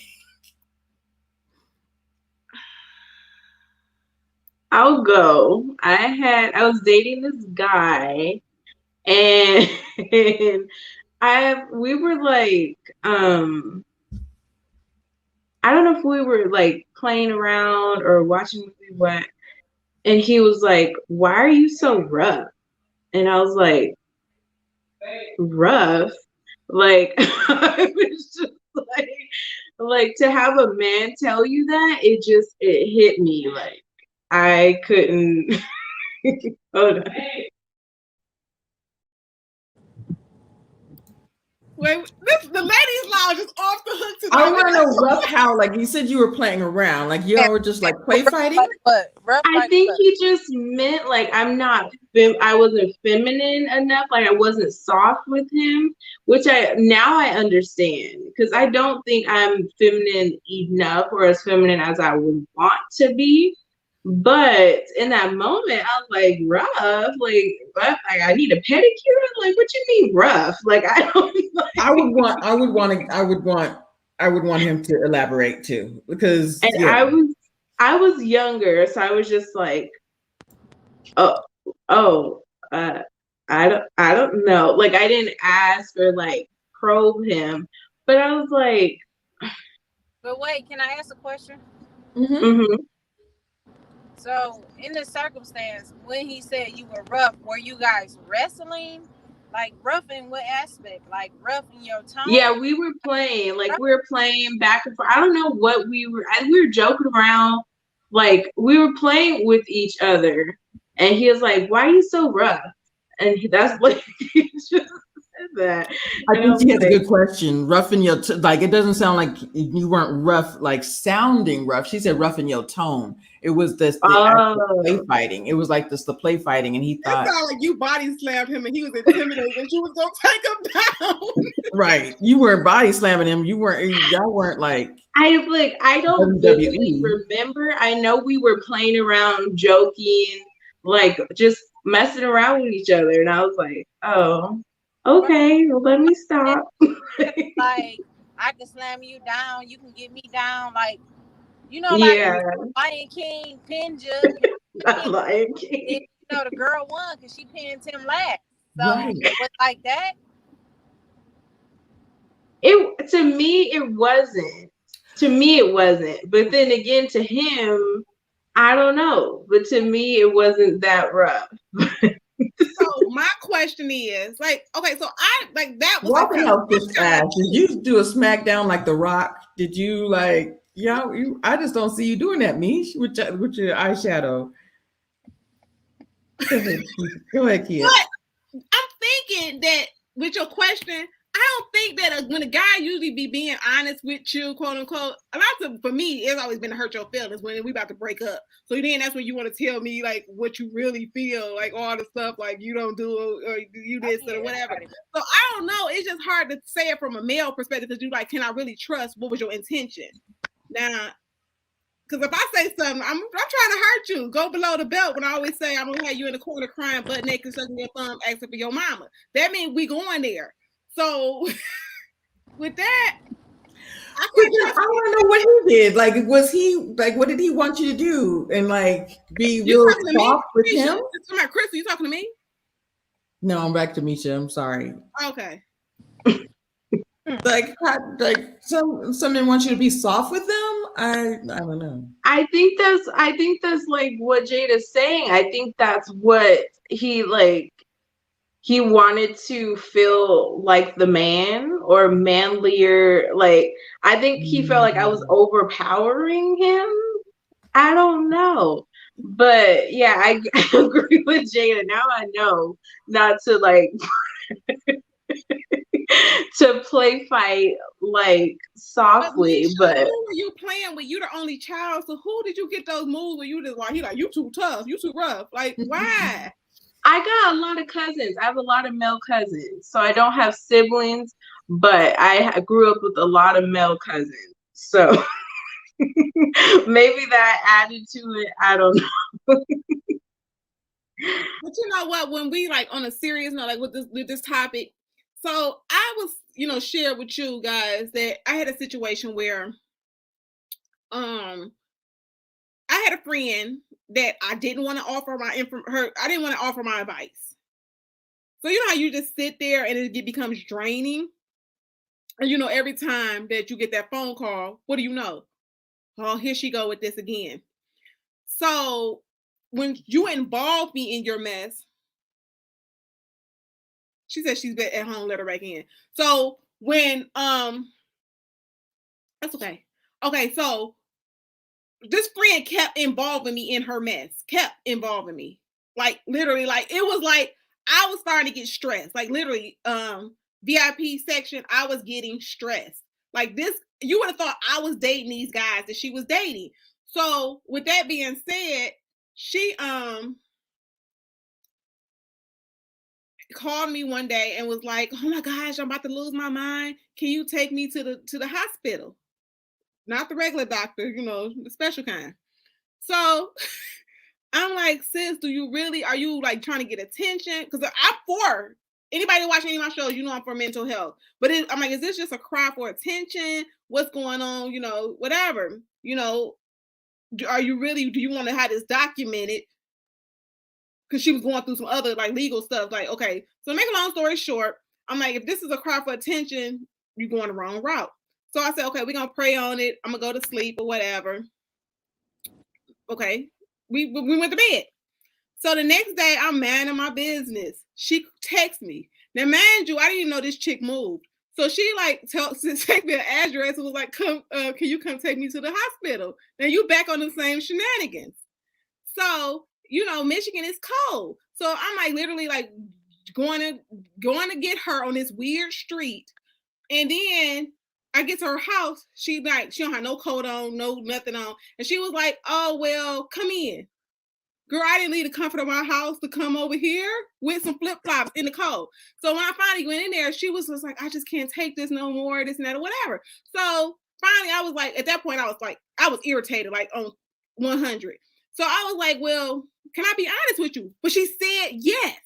I'll go. I was dating this guy, and we were like, I don't know if we were like playing around or watching movie what, and he was like, "Why are you so rough?" And I was like, "Rough?" Like, I was just like to have a man tell you that, it hit me. Like, I couldn't. Hold on. Wait, the ladies' lounge is off the hook today. I want to know rough how, like you said, you were playing around, like you were just like play fighting. I think he just meant like I wasn't feminine enough, like I wasn't soft with him, which I understand, because I don't think I'm feminine enough or as feminine as I would want to be. But in that moment, I was like, rough, like I need a pedicure. Like, what you mean rough? Like, I don't. Like, I would want him to elaborate too, because I was younger, so I was just like, I don't know. Like, I didn't ask or like probe him, but I was like. But wait, can I ask a question? Mm-hmm. So, in this circumstance, when he said you were rough, were you guys wrestling? Like, rough in what aspect? Like, rough in your tone? Yeah, we were playing. Like, we were playing back and forth. I don't know what we were joking around. Like, we were playing with each other. And he was like, "Why are you so rough?" And that's like, he just said that. I think she has a good question. Rough in your like, it doesn't sound like you weren't rough, like sounding rough. She said rough in your tone. It was this the actual play fighting. It was like the play fighting, and he thought it sounded like you body slammed him and he was intimidated and you was gonna take him down. Right. You weren't body slamming him. Y'all weren't like I don't vividly remember. I know we were playing around, joking, like just messing around with each other, and I was like, oh, okay, well, let me stop. Like, I can slam you down, you can get me down, like, you know, like Lion King pinned you. Lion King. You know, the girl won because she pinned him last. So, but like that. To me, it wasn't. But then again, to him, I don't know. But to me, it wasn't that rough. So my question is, like, okay, so I like that was walking out this fast. Did you do a smackdown like The Rock? Did you like? Yeah, I just don't see you doing that, Mish, with your eyeshadow. Go ahead, kid. But I'm thinking that with your question, I don't think that when a guy usually be being honest with you, quote unquote, for me, it's always been to hurt your feelings when we about to break up. So then that's when you want to tell me like what you really feel, like all the stuff like you don't do or you this or whatever. So I don't know. It's just hard to say it from a male perspective because you like, can I really trust? What was your intention? Now, because if I say something, I'm trying to hurt you. Go below the belt when I always say I'm gonna have you in the corner crying, butt naked, sucking your thumb, asking for your mama. That means we going there. So with that, I want to know what he did. Like, was he like, what did he want you to do? And like, be real soft with him? Chris, are you talking to me? No, I'm back to Misha. I'm sorry. Okay. Like some men want you to be soft with them. I don't know. I think that's like what Jada's saying. I think that's what he like. He wanted to feel like the man or manlier. Like, I think he felt like I was overpowering him. I don't know. But yeah, I agree with Jada. Now I know not to like to play fight like softly. But who were you playing with? You the only child. So who did you get those moves where you just like, he like, you too tough, you too rough. Like, why? I got a lot of cousins. I have a lot of male cousins. So I don't have siblings, but I grew up with a lot of male cousins. So maybe that added to it. I don't know. But you know what? When we like on a serious note, like with this topic, so I was, share with you guys that I had a situation where I had a friend that I didn't want to offer I didn't want to offer my advice. So you know how you just sit there and it becomes draining? And every time that you get that phone call, what do you know? Oh, here she go with this again. So when you involve me in your mess, she said she's been at home, let her back in. So when that's okay. Okay, so this friend kept involving me in her mess, kept involving me. Like literally, like it was like I was starting to get stressed. Like literally, VIP section, I was getting stressed. Like this, you would have thought I was dating these guys that she was dating. So with that being said, she called me one day and was like, oh my gosh, I'm about to lose my mind. Can you take me to the hospital? Not the regular doctor, the special kind. So I'm like, sis, are you like trying to get attention? Because I'm for anybody watching any of my shows, I'm for mental health. But I'm like, is this just a cry for attention? What's going on? Whatever. Are you really, do you want to have this documented? Because she was going through some other like legal stuff. Like, okay, so to make a long story short, I'm like, if this is a cry for attention, you're going the wrong route. So I said, okay, we're going to pray on it. I'm going to go to sleep or whatever. Okay. We went to bed. So the next day, I'm minding my business. She texts me. Now, mind you, I didn't even know this chick moved. So she like take me an address and was like, "Come, can you come take me to the hospital?" Now you back on the same shenanigans. So Michigan is cold. So I'm like literally like going to get her on this weird street, and then I get to her house, she don't have no coat on, no nothing on. And she was like, oh, well, come in. Girl, I didn't leave the comfort of my house to come over here with some flip-flops in the cold. So when I finally went in there, she was just like, I just can't take this no more, this and that, or whatever. So finally, I was like, at that point, I was irritated, like on 100. So I was like, well, can I be honest with you? But she said yes.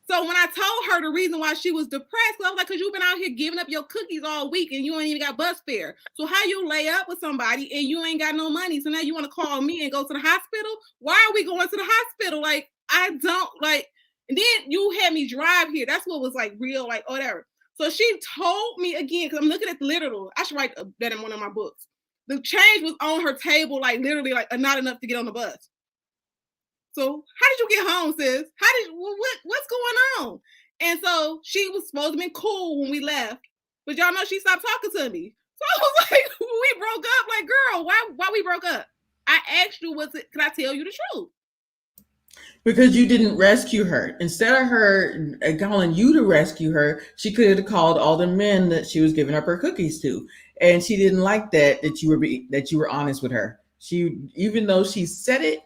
So when I told her the reason why she was depressed, I was like, because you've been out here giving up your cookies all week and you ain't even got bus fare. So how you lay up with somebody and you ain't got no money? So now you want to call me and go to the hospital? Why are we going to the hospital? Like, I don't like, and then you had me drive here. That's what was like real, like, whatever. So she told me again, because I'm looking at the literal. I should write that in one of my books. The change was on her table, like literally like not enough to get on the bus. So how did you get home, sis? What's going on? And so she was supposed to be cool when we left, but y'all know she stopped talking to me. So I was like, we broke up. Like, girl, why we broke up? I asked you, can I tell you the truth? Because you didn't rescue her. Instead of her calling you to rescue her, she could have called all the men that she was giving up her cookies to, and she didn't like that you were honest with her. She, even though she said it,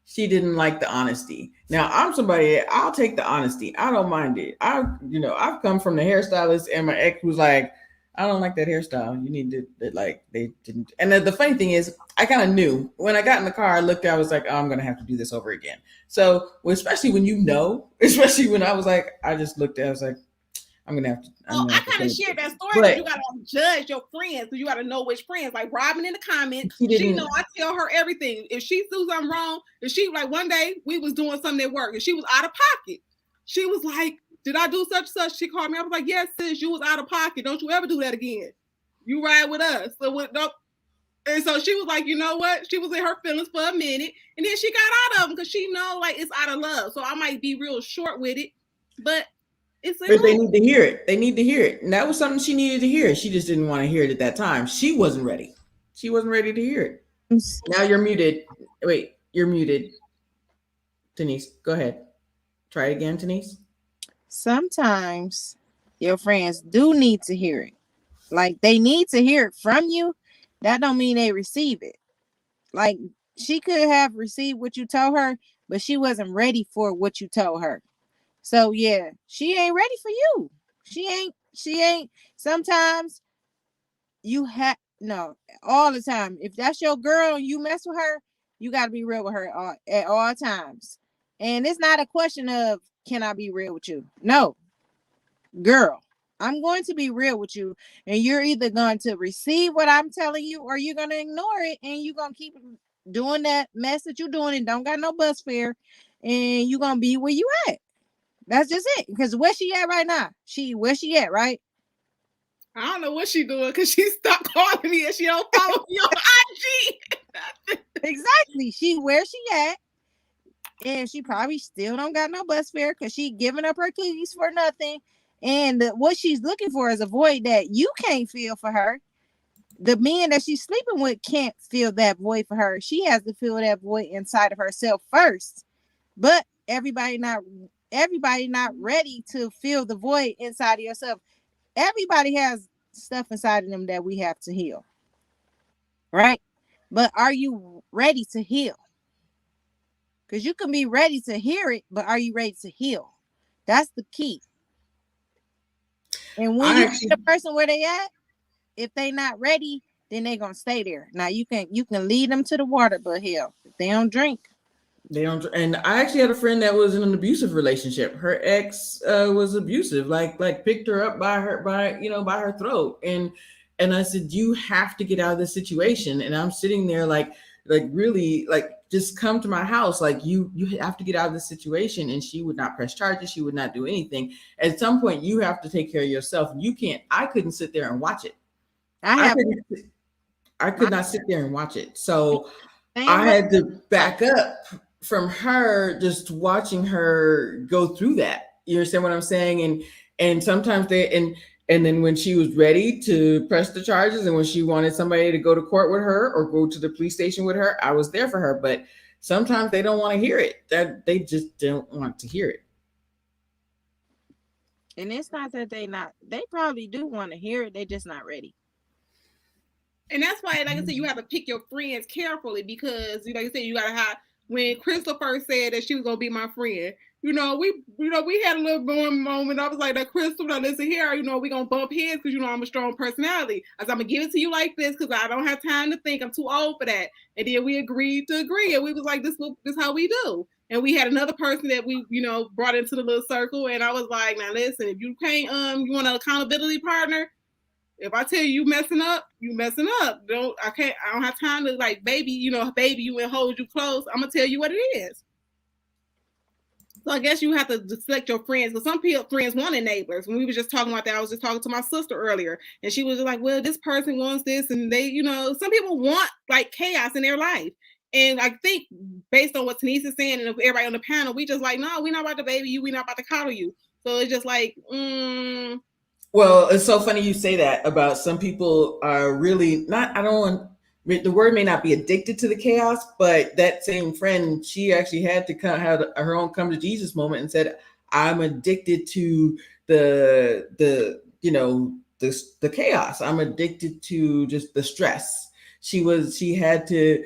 she didn't like the honesty. Now I'm somebody, I'll take the honesty. I don't mind it. I've come from the hairstylist, and my ex was like, I don't like that hairstyle. You need to, they didn't. And the funny thing is, I kind of knew when I got in the car, I looked, I was like, oh, I'm going to have to do this over again. So especially when especially when I was like, I just looked at, I was like, I'm going to have to. I kind of shared that story, but you got to judge your friends, because you got to know which friends. Like Robin in the comments, she know I tell her everything. If she do something wrong, if she, like one day we was doing something at work and she was out of pocket. She was like, did I do such and such? She called me. I was like, yes, sis, you was out of pocket. Don't you ever do that again. You ride with us. And so she was like, you know what? She was in her feelings for a minute. And then she got out of them because she know like it's out of love. So I might be real short with it. But they need to hear it. They need to hear it. And that was something she needed to hear. She just didn't want to hear it at that time. She wasn't ready. She wasn't ready to hear it. Now you're muted. Wait, you're muted. Tiniece, go ahead. Try it again, Tiniece. Sometimes your friends do need to hear it. Like, they need to hear it from you. That don't mean they receive it. Like, she could have received what you told her, but she wasn't ready for what you told her. So yeah, she ain't ready for you. She ain't. Sometimes you have, no, all the time. If that's your girl and you mess with her, you got to be real with her at all times. And it's not a question of, can I be real with you? No, girl, I'm going to be real with you. And you're either going to receive what I'm telling you, or you're going to ignore it. And you're going to keep doing that mess that you're doing and don't got no bus fare. And you're going to be where you at. That's just it. Because where she at right now? Where she at, right? I don't know what she doing, because she stopped calling me and she don't follow me on IG. Exactly. Where she at? And she probably still don't got no bus fare because she giving up her cookies for nothing. And what she's looking for is a void that you can't fill for her. The men that she's sleeping with can't fill that void for her. She has to fill that void inside of herself first. But everybody not ready to fill the void inside of yourself. Everybody has stuff inside of them that we have to heal. Right? But are you ready to heal? Because you can be ready to hear it, but are you ready to heal? That's the key. And when you see the person where they at, if they not ready, then they're gonna stay there. Now you can lead them to the water, but hell, if they don't drink. They don't. And I actually had a friend that was in an abusive relationship. Her ex was abusive, like picked her up by her throat. And I said, you have to get out of this situation. And I'm sitting there like really, like, just come to my house. Like, you have to get out of this situation. And she would not press charges. She would not do anything. At some point, you have to take care of yourself. You can't. I couldn't sit there and watch it. I could not sit there and watch it. So I had to back up from her, just watching her go through that. You understand what I'm saying? And sometimes and then when she was ready to press the charges, and when she wanted somebody to go to court with her or go to the police station with her, I was there for her. But sometimes they don't want to hear it. That they just don't want to hear it. And it's not that they probably do want to hear it. They just not ready. And that's why, like I said, you have to pick your friends carefully because, like I said, you gotta have. When Crystal first said that she was gonna be my friend, we had a little moment. I was like, "That Crystal, now listen here, we gonna bump heads because I'm a strong personality. I said, I'm gonna give it to you like this because I don't have time to think. I'm too old for that." And then we agreed to agree, and we was like, "This is how we do." And we had another person that we, brought into the little circle, and I was like, "Now listen, if you can't, you want an accountability partner." If I tell you messing up, you messing up. I don't have time to baby you and hold you close. I'm gonna tell you what it is. So I guess you have to select your friends because some friends want enablers. When we were just talking about that, I was just talking to my sister earlier, and she was like, "Well, this person wants this," and they, some people want chaos in their life. And I think based on what Tiniece is saying and everybody on the panel, we just no, we're not about to baby you, we're not about to coddle you. So it's just Well, it's so funny you say that about some people are really not, the word may not be addicted to the chaos, but that same friend, she actually had to have her own come to Jesus moment and said, I'm addicted to the chaos. I'm addicted to just the stress. She had to,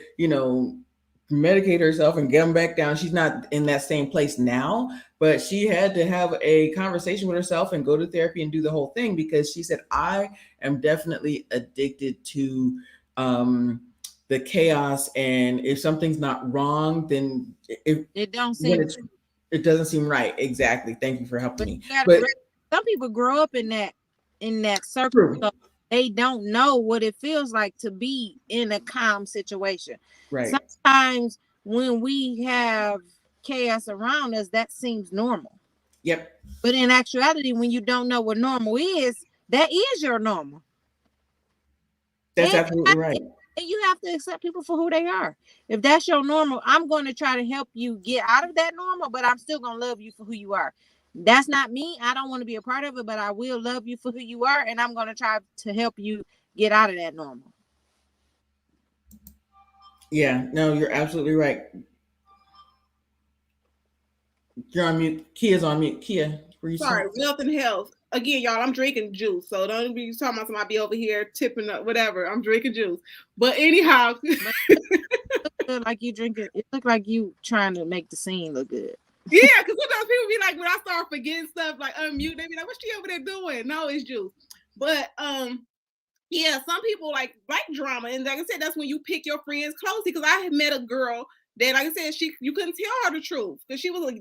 medicate herself and get them back down. She's not in that same place now, but she had to have a conversation with herself and go to therapy and do the whole thing because she said, I am definitely addicted to the chaos. And if something's not wrong, then it don't seem it doesn't seem right. Exactly. Thank you for helping me. But some people grow up in that circle. So they don't know what it feels like to be in a calm situation. Right. Sometimes when we have chaos around us, that seems normal. Yep. But in actuality, when you don't know what normal is, that is your normal. That's absolutely right. And you have to accept people for who they are. If that's your normal, I'm going to try to help you get out of that normal, but I'm still going to love you for who you are. That's not me. I don't want to be a part of it, but I will love you for who you are, and I'm going to try to help you get out of that normal. Yeah, no, you're absolutely right. You're on mute. Kia's on mute. Kia, were you sorry, wealth and health. Again, y'all, I'm drinking juice, so don't be talking about somebody be over here tipping up, whatever. I'm drinking juice. But anyhow, like you drinking, it looked like you trying to make the scene look good. Yeah, because sometimes people be like, when I start forgetting stuff, like unmute, they be like, what's she over there doing? No, it's juice. But yeah, some people like drama, and like I said, that's when you pick your friends closely. Because I had met a girl that, like I said, you couldn't tell her the truth because she was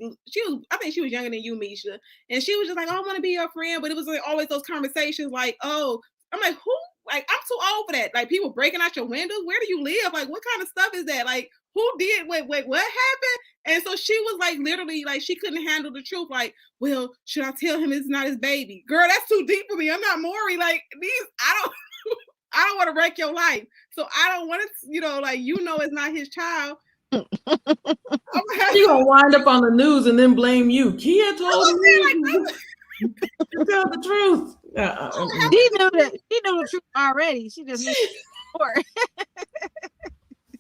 I think she was younger than you, Misha, and she was just like, oh, I want to be your friend, but it was always those conversations like, oh, I'm like, who? Like, I'm too old for that. Like, people breaking out your windows. Where do you live? Like, what kind of stuff is that? Like, who did? Wait, what happened? And so she was like, literally, like, she couldn't handle the truth. Like, well, should I tell him it's not his baby? Girl, that's too deep for me. I'm not Maury. Like, I don't want to wreck your life. So I don't want to, it's not his child. You're gonna wind up on the news and then blame you. Kia told me. You tell the truth. She knew the truth already. She just needs more.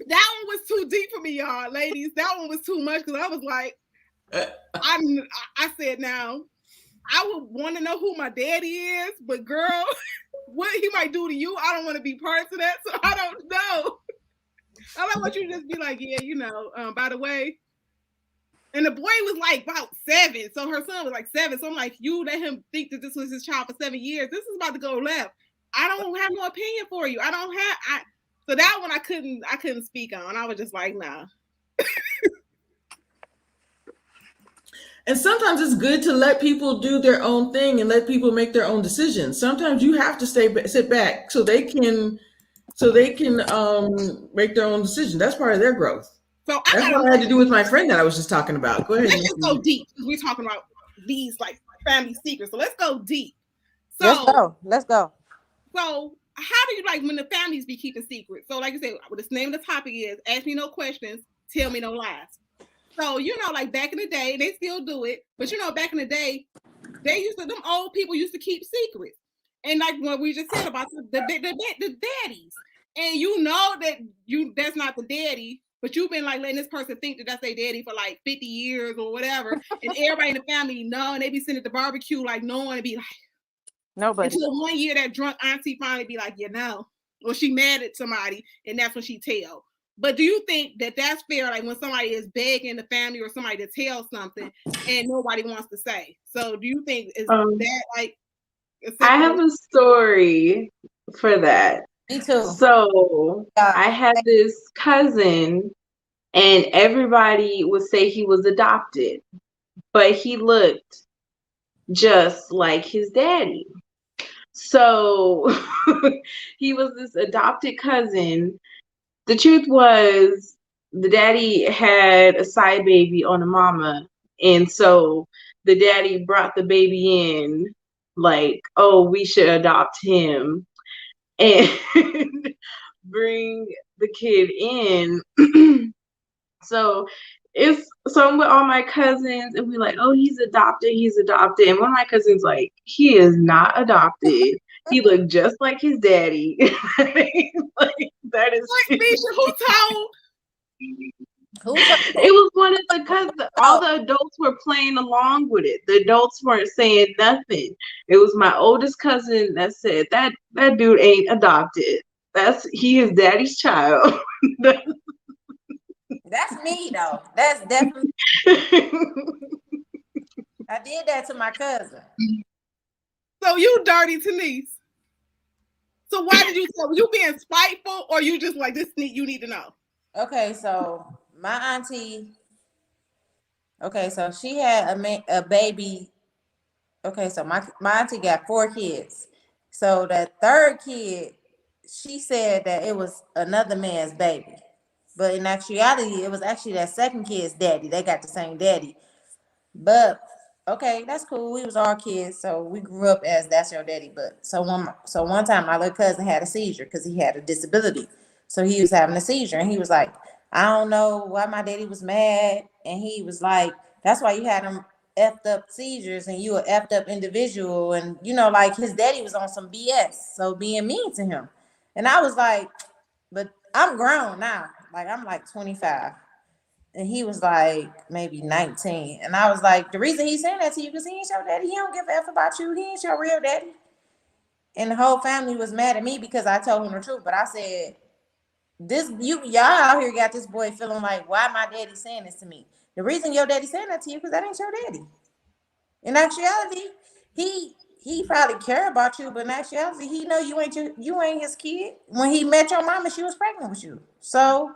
That one was too deep for me, y'all, ladies. That one was too much because I was like, I said, now I would want to know who my daddy is, but girl, what he might do to you, I don't want to be parts of that, so I don't know. I don't want you to just be like, yeah, by the way. And the boy was like about 7, so her son was like 7. So I'm like, you let him think that this was his child for 7 years. This is about to go left. I don't have no opinion for you. So that one I couldn't speak on. I was just like, nah. And sometimes it's good to let people do their own thing and let people make their own decisions. Sometimes you have to sit back so they can make their own decision. That's part of their growth. So that's what I had to do with my friend that I was just talking about. Go ahead. Let's just go deep because we're talking about these like family secrets. So let's go deep. So let's go. So how do you like when the families be keeping secrets? So like I said, the name of the topic is ask me no questions, tell me no lies. So, like back in the day, they still do it. But, back in the day, them old people used to keep secrets. And like what we just said about the daddies. And that that's not the daddy, but you've been like letting this person think that that's their daddy for like 50 years or whatever, and everybody in the family know, and they be sitting at the barbecue like knowing and be like, Nobody. until one year that drunk auntie finally be like, or she mad at somebody, and that's when she tell. But do you think that that's fair? Like when somebody is begging the family or somebody to tell something and nobody wants to say. So do you think is that like? I have a story for that. Me too. So I had this cousin, and everybody would say he was adopted, but he looked just like his daddy. So he was this adopted cousin. The truth was, the daddy had a side baby on the mama, and so the daddy brought the baby in like, oh, we should adopt him and bring the kid in. So I'm with all my cousins, and we're like, oh, he's adopted. And one of my cousins like, he is not adopted. He looked just like his daddy. Like, that is like, Misha, who told? It was one of the cousins. All the adults were playing along with it. The adults weren't saying nothing. It was my oldest cousin that said that dude ain't adopted. He is daddy's child. That's me though. That's definitely. I did that to my cousin. So you dirty Tiniece. So why did you tell? Were you being spiteful, or you just like this? You need to know. Okay, so my auntie. Okay, so she had a baby. Okay, so my auntie got 4 kids. So that third kid, she said that it was another man's baby. But in actuality, it was actually that second kid's daddy. They got the same daddy. But okay, that's cool. We was all kids, so we grew up as that's your daddy. But so one time my little cousin had a seizure because he had a disability. So he was having a seizure, and he was like, I don't know why my daddy was mad. And he was like, that's why you had him effed up seizures, and you an effed up individual. And like his daddy was on some BS, so being mean to him. And I was like, but I'm grown now. Like I'm like 25. And he was like maybe 19. And I was like, the reason he's saying that to you because he ain't your daddy. He don't give a F about you. He ain't your real daddy. And the whole family was mad at me because I told him the truth. But I said, y'all out here got this boy feeling like, why my daddy saying this to me? The reason your daddy saying that to you because that ain't your daddy. In actuality, he probably care about you, but in actuality, he know you ain't his kid. When he met your mama, she was pregnant with you. So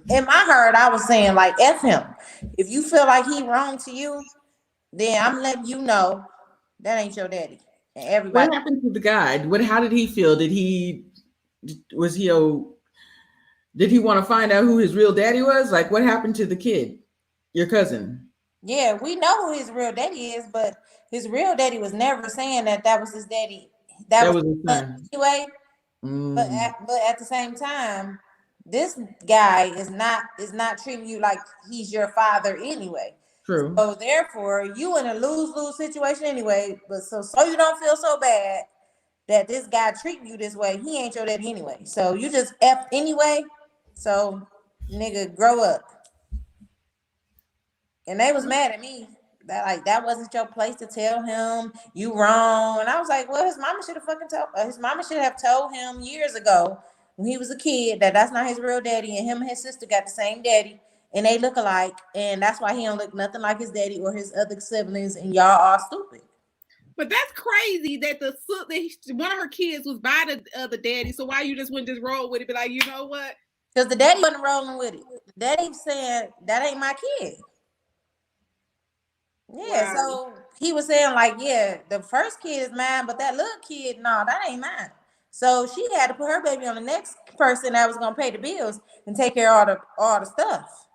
in my heart, I was saying like, F him. If you feel like he wrong to you, then I'm letting you know that ain't your daddy. And everybody. What happened to the guy? How did he feel? Did he want to find out who his real daddy was? Like, what happened to the kid, your cousin? Yeah, we know who his real daddy is, but his real daddy was never saying that was his daddy. That was his son anyway. But at the same time, this guy is not treating you like he's your father anyway. True. So therefore, you in a lose-lose situation anyway. But so you don't feel so bad that this guy treating you this way. He ain't your daddy anyway. So you just F anyway. So nigga, grow up. And they was mad at me. That wasn't your place to tell him you wrong. And I was like, well, his mama should have told him years ago when he was a kid that's not his real daddy, and him and his sister got the same daddy, and they look alike, and that's why he don't look nothing like his daddy or his other siblings, and y'all are stupid. But that's crazy that one of her kids was by the other daddy. So why you just wouldn't just roll with it? Be like, you know what? Because the daddy wasn't rolling with it. The daddy said that ain't my kid. Yeah, wow. So he was saying like, yeah, the first kid is mine, but that little kid, no, that ain't mine. So she had to put her baby on the next person that was gonna pay the bills and take care of all the stuff.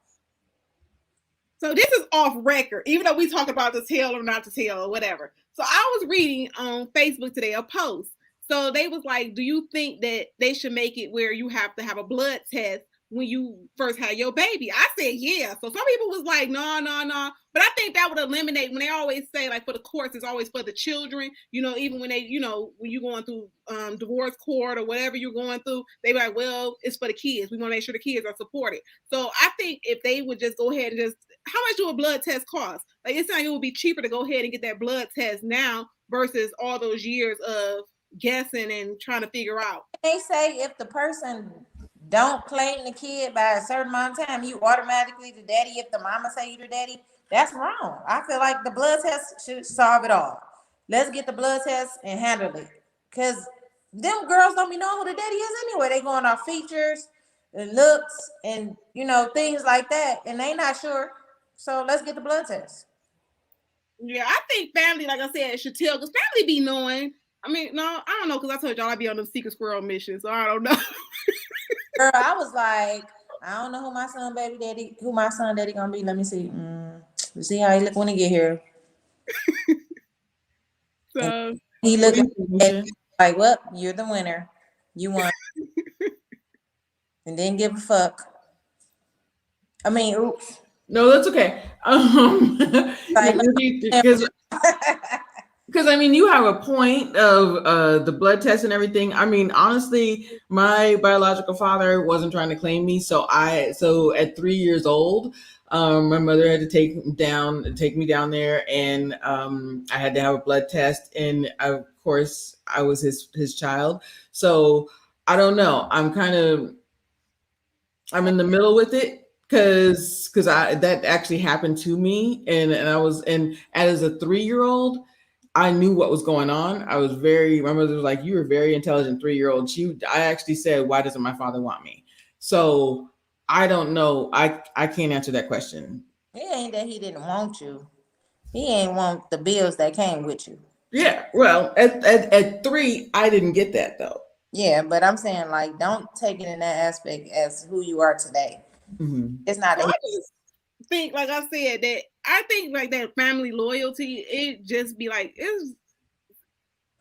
So this is off record, even though we talk about to tell or not to tell or whatever. So I was reading on Facebook today a post. So they was like, do you think that they should make it where you have to have a blood test when you first had your baby? I said, yeah. So some people was like, no, no, no. But I think that would eliminate, when they always say, like, for the courts, it's always for the children, you know, even when they, you know, when you're going through divorce court or whatever you're going through, they be like, well, it's for the kids. We want to make sure the kids are supported. So I think if they would just go ahead and just, how much do a blood test cost? Like, it's like it would be cheaper to go ahead and get that blood test now versus all those years of guessing and trying to figure out. They say if the person don't claim the kid by a certain amount of time, you automatically the daddy. If the mama say you the daddy, that's wrong. I feel like the blood test should solve it all. Let's get the blood test and handle it. Because them girls don't be knowing who the daddy is anyway. They going off features and looks and, you know, things like that. And they not sure. So let's get the blood test. Yeah, I think family, like I said, should tell, because family be knowing. I mean, no, I don't know, because I told y'all I'd be on the secret squirrel mission, so I don't know. Girl, I was like, I don't know who my son daddy gonna be. Let me see. Let's see how he look when he get here. So he looked like, well, you're the winner. You won. And didn't give a fuck. I mean, oops. No, that's okay. Because I mean, you have a point of the blood test and everything. I mean, honestly, my biological father wasn't trying to claim me, so at 3 years old, my mother had to take me down there, and I had to have a blood test, and of course, I was his child. So I don't know. I'm in the middle with it. Because that actually happened to me, and as a 3-year-old, I knew what was going on. My mother was like, "You were a very intelligent 3-year-old." I actually said, "Why doesn't my father want me?" So I don't know. I can't answer that question. It ain't that he didn't want you. He ain't want the bills that came with you. Yeah. Well, at 3, I didn't get that though. Yeah, but I'm saying, like, don't take it in that aspect as who you are today. Mm-hmm. It's not. Well, I just think, like I said, that I think like that family loyalty, it just be like,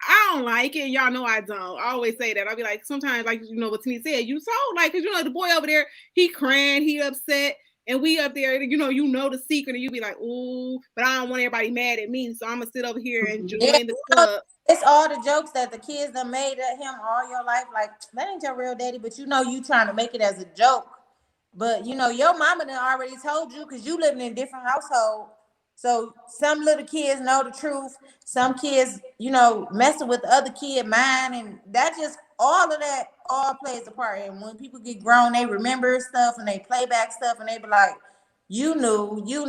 I don't like it. Y'all know I don't. I always say that. I'll be like, sometimes, like, you know what Tiniece said, you so like, because you know the boy over there, he crying, he upset, and we up there, you know the secret, and you be like, ooh, but I don't want everybody mad at me, so I'm gonna sit over here and join the club. It's all the jokes that the kids done made at him all your life. Like, that ain't your real daddy, but you know you trying to make it as a joke. But, you know, your mama done already told you, because you living in a different household. So some little kids know the truth. Some kids, you know, messing with the other kid mind. And that just, all of that all plays a part. And when people get grown, they remember stuff and they play back stuff. And they be like, you knew, you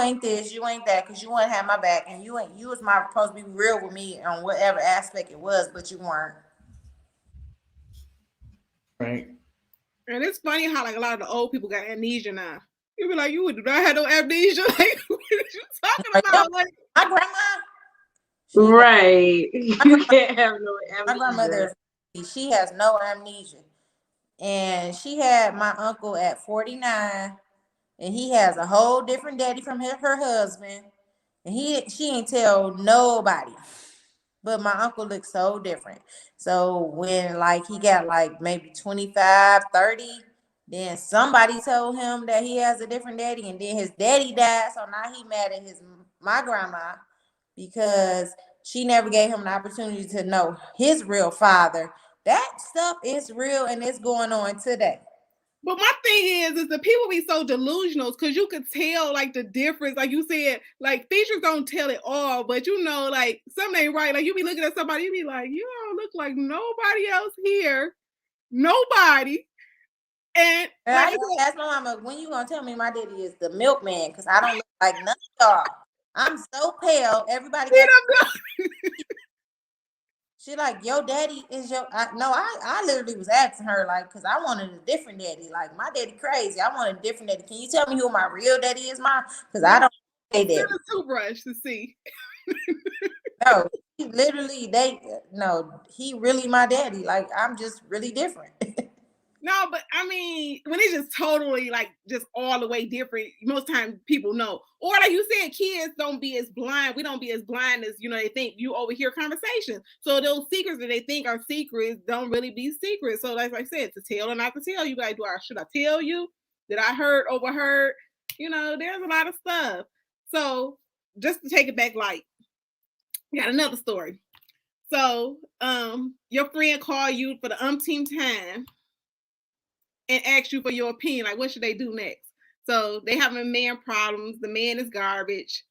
ain't this, you ain't that, because you wouldn't have my back. And you was supposed to be real with me on whatever aspect it was, but you weren't. Right. And it's funny how like a lot of the old people got amnesia now. You be like, you would not have no amnesia. Like, what are you talking about? Like, my grandma. Right. You can't have no amnesia. My grandmother, she has no amnesia. And she had my uncle at 49. And he has a whole different daddy from her husband. And she ain't tell nobody. But my uncle looks so different. So when like he got like maybe 25, 30, then somebody told him that he has a different daddy, and then his daddy died. So now he mad at my grandma because she never gave him an opportunity to know his real father. That stuff is real, and it's going on today. But my thing is the people be so delusional, because you could tell like the difference. Like you said, like features don't tell it all, but you know, like something ain't right. Like you be looking at somebody, you be like, you don't look like nobody else here. Nobody. And I asked my mama, when you gonna tell me my daddy is the milkman? Because I don't look like none of y'all. I'm so pale. Everybody got she like, your daddy is your I literally was asking her, like, because I wanted a different daddy. Like, my daddy crazy. I want a different daddy. Can you tell me who my real daddy is, Mom? Because I don't say that. A toothbrush to see. No, he literally he really my daddy. Like, I'm just really different. No, but I mean, when it's just totally like just all the way different, most times people know. Or like you said, kids don't be as blind. We don't be as blind as, you know, they think. You overhear conversations. So those secrets that they think are secrets don't really be secrets. So like I said, to tell or not to tell, you guys, should I tell you? Did I overheard? You know, there's a lot of stuff. So just to take it back light, got another story. So your friend called you for the umpteenth time and ask you for your opinion, like what should they do next? So they having man problems. The man is garbage.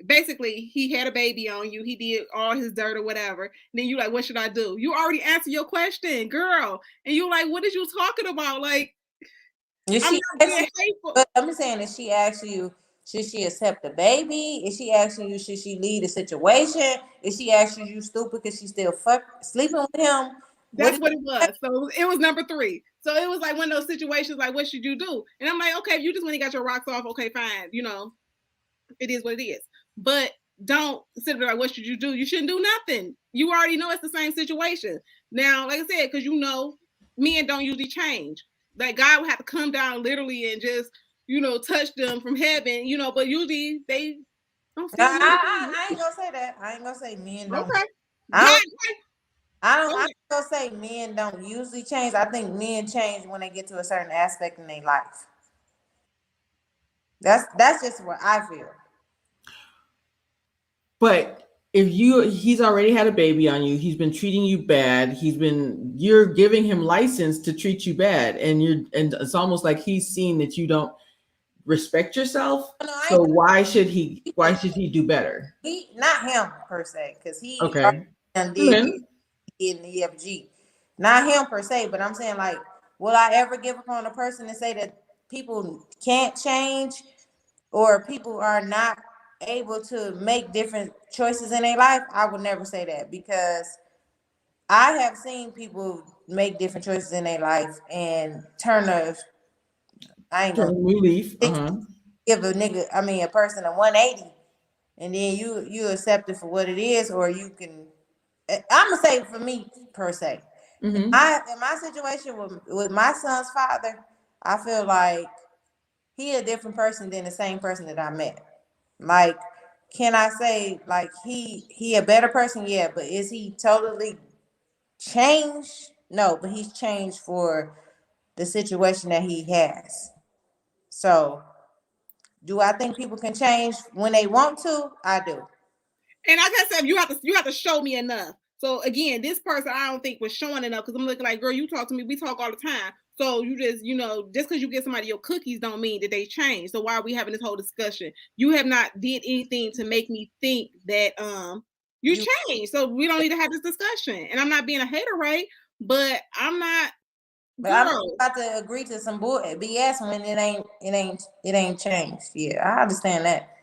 Basically, he had a baby on you. He did all his dirt or whatever. And then you like, what should I do? You already answered your question, girl. And you like, what is you talking about? Like, Is I'm she not being hateful. but I'm saying, is she asking you, should she accept the baby? Is she asking you, should she leave the situation? Is she asking you stupid because she's still sleeping with him? That's what it was. So it was number 3. So it was like one of those situations like, what should you do? And I'm like, okay, if you just went and got your rocks off, okay, fine. You know, it is what it is. But don't sit there like, what should you do? You shouldn't do nothing. You already know it's the same situation. Now, like I said, because you know, men don't usually change. Like God would have to come down literally and just, you know, touch them from heaven, you know, but usually they don't see I ain't gonna say that. I ain't gonna say men don't. Okay. I'm gonna say men don't usually change. I think men change when they get to a certain aspect in their life. That's just what I feel. But if he's already had a baby on you, he's been treating you bad, you're giving him license to treat you bad, and it's almost like he's seen that you don't respect yourself. So why should he do better? Not him per se, because he okay did in the EFG. Not him per se, but I'm saying, like, will I ever give up on a person and say that people can't change or people are not able to make different choices in their life? I would never say that, because I have seen people make different choices in their life and turn a new leaf. Give a person a 180, and then you accept it for what it is, or you can. I'm gonna say for me per se, in my situation with my son's father, I feel like he a different person than the same person that I met. Like, can I say like he a better person? Yeah, but is he totally changed? No, but he's changed for the situation that he has. So, do I think people can change when they want to? I do. And like I said, you have to show me enough. So again, this person I don't think was showing enough, because I'm looking like, girl, you talk to me, we talk all the time. So you just, you know, just because you get somebody your cookies don't mean that they change. So why are we having this whole discussion? You have not did anything to make me think that you changed. So we don't need to have this discussion. And I'm not being a hater, right? But I'm not. But I'm about to agree to some BS when it ain't changed. Yeah, I understand that.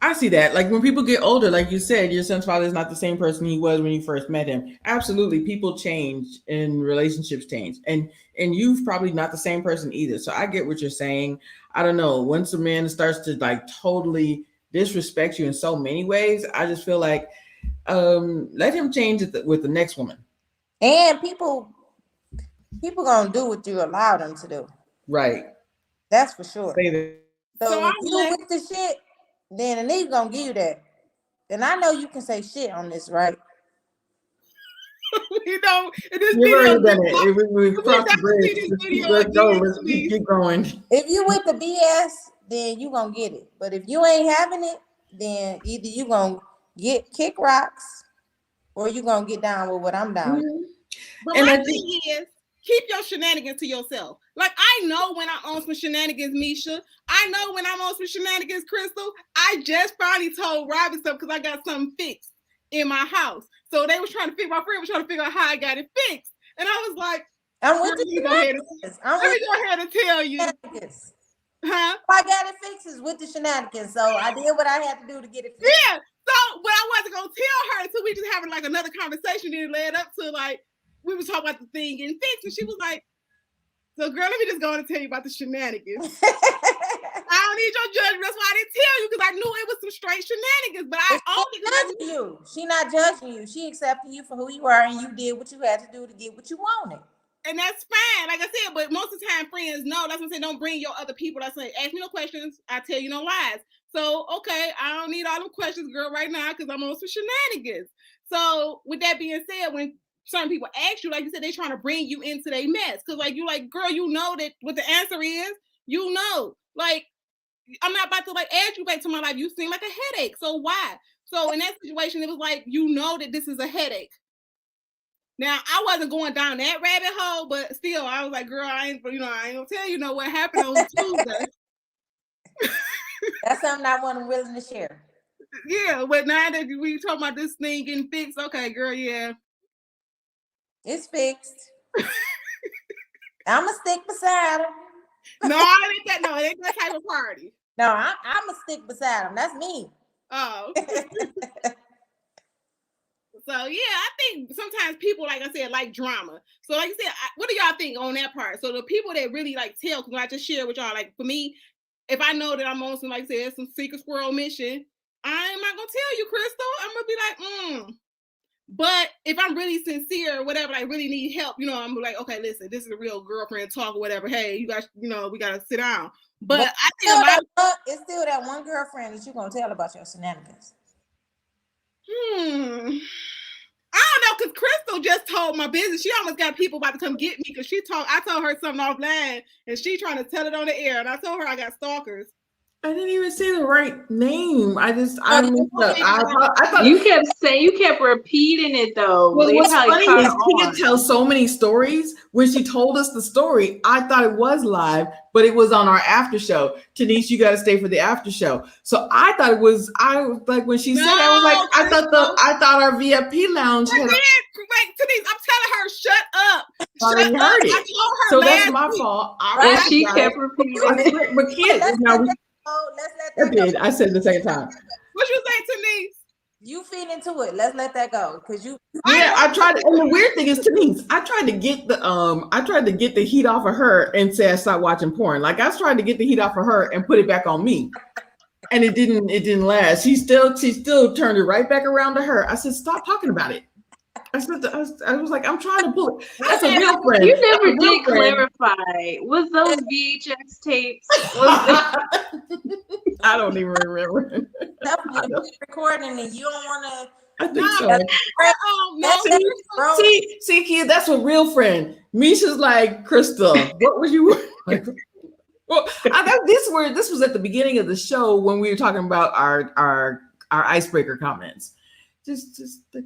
I see that. Like when people get older, like you said, your son's father is not the same person he was when you first met him. Absolutely, people change and relationships change, and you've probably not the same person either. So I get what you're saying. I don't know. Once a man starts to like totally disrespect you in so many ways, I just feel like let him change it with the next woman. And people gonna do what you allow them to do. Right. That's for sure. So if you like, with the shit, then a nigga gonna give you that. And I know you can say shit on this, right? You know, this We've video, already done it. We've crossed the bridge. Let's go. Let's keep going. If you with the BS, then you gonna get it. But if you ain't having it, then either you gonna kick rocks, or you gonna get down with what I'm down. But my thing is, keep your shenanigans to yourself. Like, I know when I'm on some shenanigans, Misha. I know when I'm on some shenanigans, Crystal. I just finally told Robin stuff because I got something fixed in my house. So they was trying to my friend was trying to figure out how I got it fixed. And I was like, let me go ahead and tell you. Huh? I got it fixed is with the shenanigans. So I did what I had to do to get it fixed. Yeah. So, but I wasn't going to tell her until we just having like another conversation, and it led up to like, we were talking about the thing getting fixed, and she was like, so girl, let me just go and tell you about the shenanigans. I don't need your judgment. That's why I didn't tell you, because I knew it was some straight shenanigans. But I only judging you. She not judging you. She accepting you for who you are, and you did what you had to do to get what you wanted. And that's fine, like I said, but most of the time friends know. That's what I'm saying. Don't bring your other people. That's like, ask me no questions, I tell you no lies. So, okay, I don't need all them questions, girl, right now, because I'm on some shenanigans. So, with that being said, when certain people ask you, like you said, they're trying to bring you into their mess. Because, like, you like, girl, you know that what the answer is. You know. Like, I'm not about to, like, add you back to my life. You seem like a headache. So, why? So, in that situation, it was like, you know that this is a headache. Now, I wasn't going down that rabbit hole, but still, I was like, girl, I ain't gonna tell you what happened on Tuesday. That's something I wasn't willing to share. Yeah, but now that we talking about this thing getting fixed, okay, girl, yeah. It's fixed. I'm going to stick beside him. No, it ain't that type of party. No, I'm going to stick beside him. That's me. Oh. So, yeah, I think sometimes people, like I said, like drama. So, like I said, what do y'all think on that part? So, the people that really, like, tell, because I just share with y'all, like, for me, if I know that I'm on some, like I said, some secret squirrel mission, I'm not going to tell you, Crystal. I'm going to be like, But if I'm really sincere or whatever, I really need help, I'm like, okay, listen, this is a real girlfriend talk or whatever. Hey, you guys, we got to sit down. But I think it's still that one girlfriend that you're going to tell about your shenanigans. I don't know, because Crystal just told my business. She almost got people about to come get me because I told her something offline and she trying to tell it on the air. And I told her I got stalkers. I didn't even say the right name. I thought you kept repeating it though. Well, what's funny is Tia tells so many stories. When she told us the story, I thought it was live, but it was on our after show. Tiniece, you got to stay for the after show. So I thought it was. I was like, when she said, I was like, I thought our VIP lounge had. Wait, Tiniece, I'm telling her, shut up. I heard it. So that's my fault. She kept repeating it. But kids, now let's let that go. I said it the second time. What you say, Tiniece? You feed into it. Let's let that go. Cause you I tried to, and the weird thing is, Tiniece, I tried to get the heat off of her and say I stopped watching porn. Like I was trying to get the heat off of her and put it back on me. And it didn't last. She still turned it right back around to her. I said, stop talking about it. I was like, I'm trying to pull it. That's a real friend. You never did clarify. Was those VHS tapes? I don't even remember. Recording and you don't want to. I think so. See, kid, that's a real friend. Misha's like, Crystal, what was you like? Well, this was at the beginning of the show when we were talking about our icebreaker comments. Just we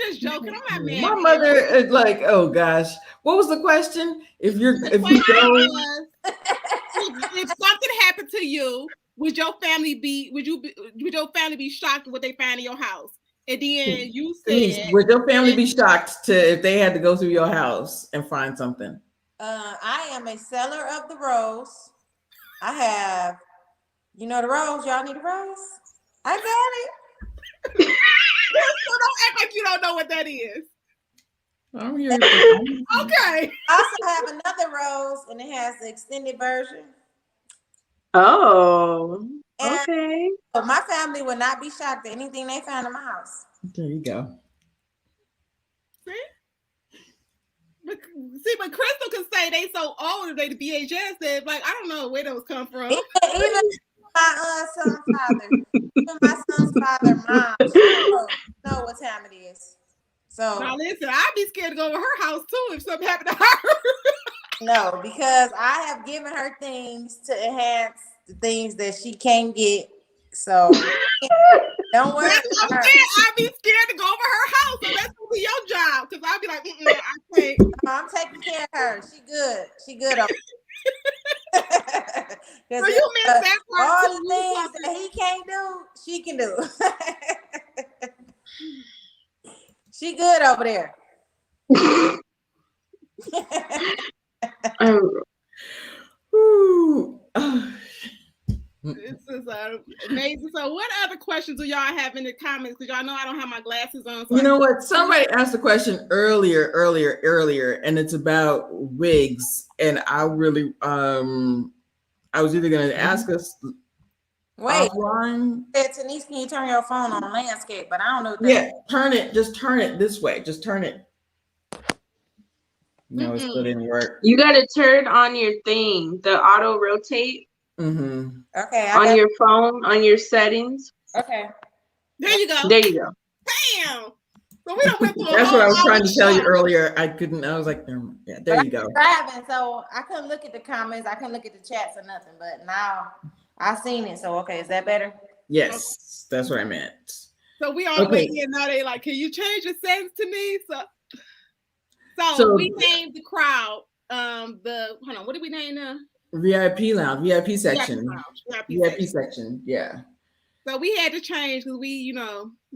just joking. I'm not mad. My mother is like, oh gosh, what was the question? If something happened to you, would your family be shocked at what they find in your house? And then you said, would your family be shocked if they had to go through your house and find something? I am a seller of the rose. I have, the rose. Y'all need a rose? I got it. So don't act like you don't know what that is. I'm here. Okay. I also have another rose, and it has the extended version. Oh, okay. So my family would not be shocked at anything they found in my house. There you go. See, but Crystal can say they so old, they the VHS said, like, I don't know where those come from. Even my son's father, mom, know what time it is. So now listen, I'd be scared to go to her house too if something happened to her. No, because I have given her things to enhance the things that she can't get. So don't worry. I'd be scared to go over her house, so that's gonna be your job. Because I'd be like, I can't. I'm taking care of her. She good on. So you missed that part all too. The things that he can't do, she can do. She good over there. This is amazing. So what other questions do y'all have in the comments? Because y'all know I don't have my glasses on. So you know what? Somebody asked a question earlier, and it's about wigs. And I really, I was either going to ask us offline. Tiniece, can you turn your phone on landscape? But I don't know. Just turn it this way. Just turn it. No, it still didn't work. You gotta turn on your thing, the auto rotate Mm-hmm. Okay, on your phone, on your settings. Okay. There you go. There you go. Damn. So we don't went through a That's whole what I was hour trying to tell you show. earlier. I couldn't. I was like, yeah, there you go. Driving, so I couldn't look at the comments. I couldn't look at the chats or nothing. But now I seen it. So okay, is that better? Yes, that's what I meant. So we on the way in now. They like, can you change your settings to me? So we named the crowd. Hold on, what did we name the VIP lounge, VIP section, VIP section. Yeah. So we had to change because we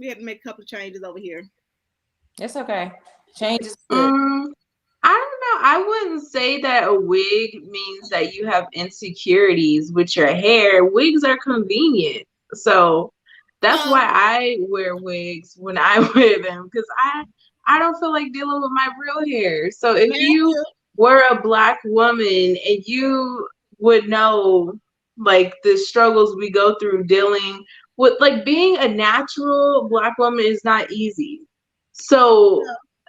had to make a couple of changes over here. It's okay. Change is good. I don't know. I wouldn't say that a wig means that you have insecurities with your hair. Wigs are convenient. So that's why I wear wigs when I wear them, because I don't feel like dealing with my real hair. So if you were a Black woman and you would know like the struggles we go through dealing with, like, being a natural Black woman is not easy. So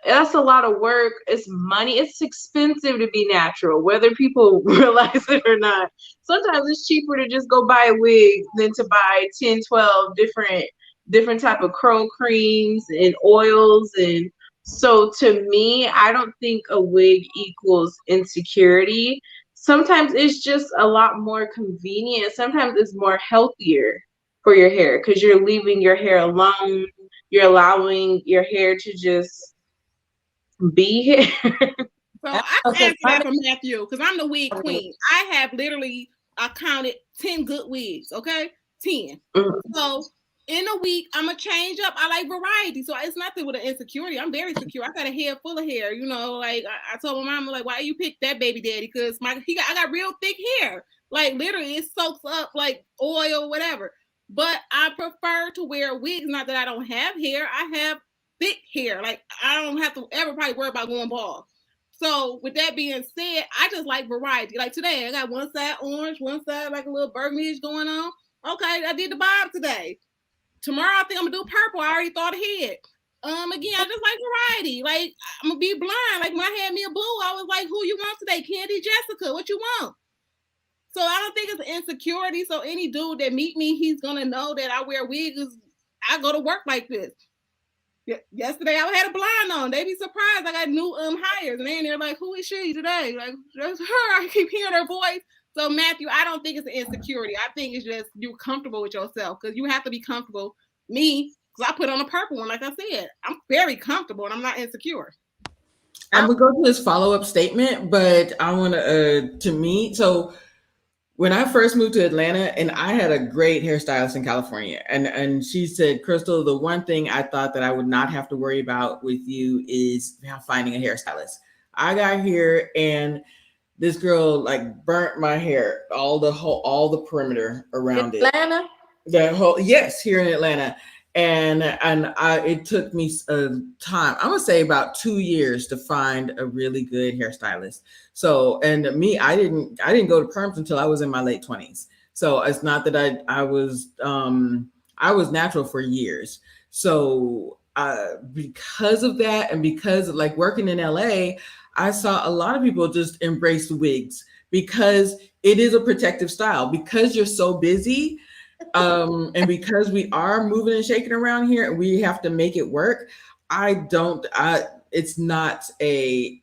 that's a lot of work. It's money. It's expensive to be natural, whether people realize it or not. Sometimes it's cheaper to just go buy a wig than to buy 10, 12 different type of curl creams and oils. And so to me, I don't think a wig equals insecurity. Sometimes it's just a lot more convenient. Sometimes it's more healthier for your hair because you're leaving your hair alone. You're allowing your hair to just be here. So I answer that for Matthew because I'm the wig queen. I have literally counted 10 good wigs. Okay, 10. So in a week, I'm gonna change up. I like variety, so it's nothing with an insecurity. I'm very secure. I got a head full of hair. Like I told my mom, like, why you pick that baby daddy? Because I got real thick hair. Like literally, it soaks up like oil, whatever. But I prefer to wear wigs. Not that I don't have hair. I have thick hair. Like I don't have to ever probably worry about going bald. So with that being said, I just like variety. Like today, I got one side orange, one side like a little burgundy going on. Okay, I did the bob today. Tomorrow I think I'm gonna do purple. I already thought ahead. Again, I just like variety. Like I'm gonna be blind. Like when I had me a blue, I was like, "Who you want today? Candy, Jessica? What you want?" So I don't think it's an insecurity. So any dude that meet me, he's gonna know that I wear wigs. I go to work like this. Yesterday I had a blind on. They be surprised. I got new hires, and they're like, "Who is she today?" Like that's her. I keep hearing her voice. So Matthew, I don't think it's an insecurity. I think it's just you're comfortable with yourself because you have to be comfortable. Me, because I put on a purple one, like I said, I'm very comfortable and I'm not insecure. I'm gonna go to this follow-up statement, but I want to me. So when I first moved to Atlanta, and I had a great hairstylist in California, and she said, Crystal, the one thing I thought that I would not have to worry about with you is finding a hairstylist. I got here and this girl like burnt my hair, all the perimeter around Atlanta? Yes, here in Atlanta. And it took me time. I'm gonna say about 2 years to find a really good hairstylist. So, and me, I didn't go to perms until I was in my late 20s. So it's not that I was natural for years. So because of that, and because like working in LA, I saw a lot of people just embrace wigs because it is a protective style. Because you're so busy, and because we are moving and shaking around here, and we have to make it work. It's not a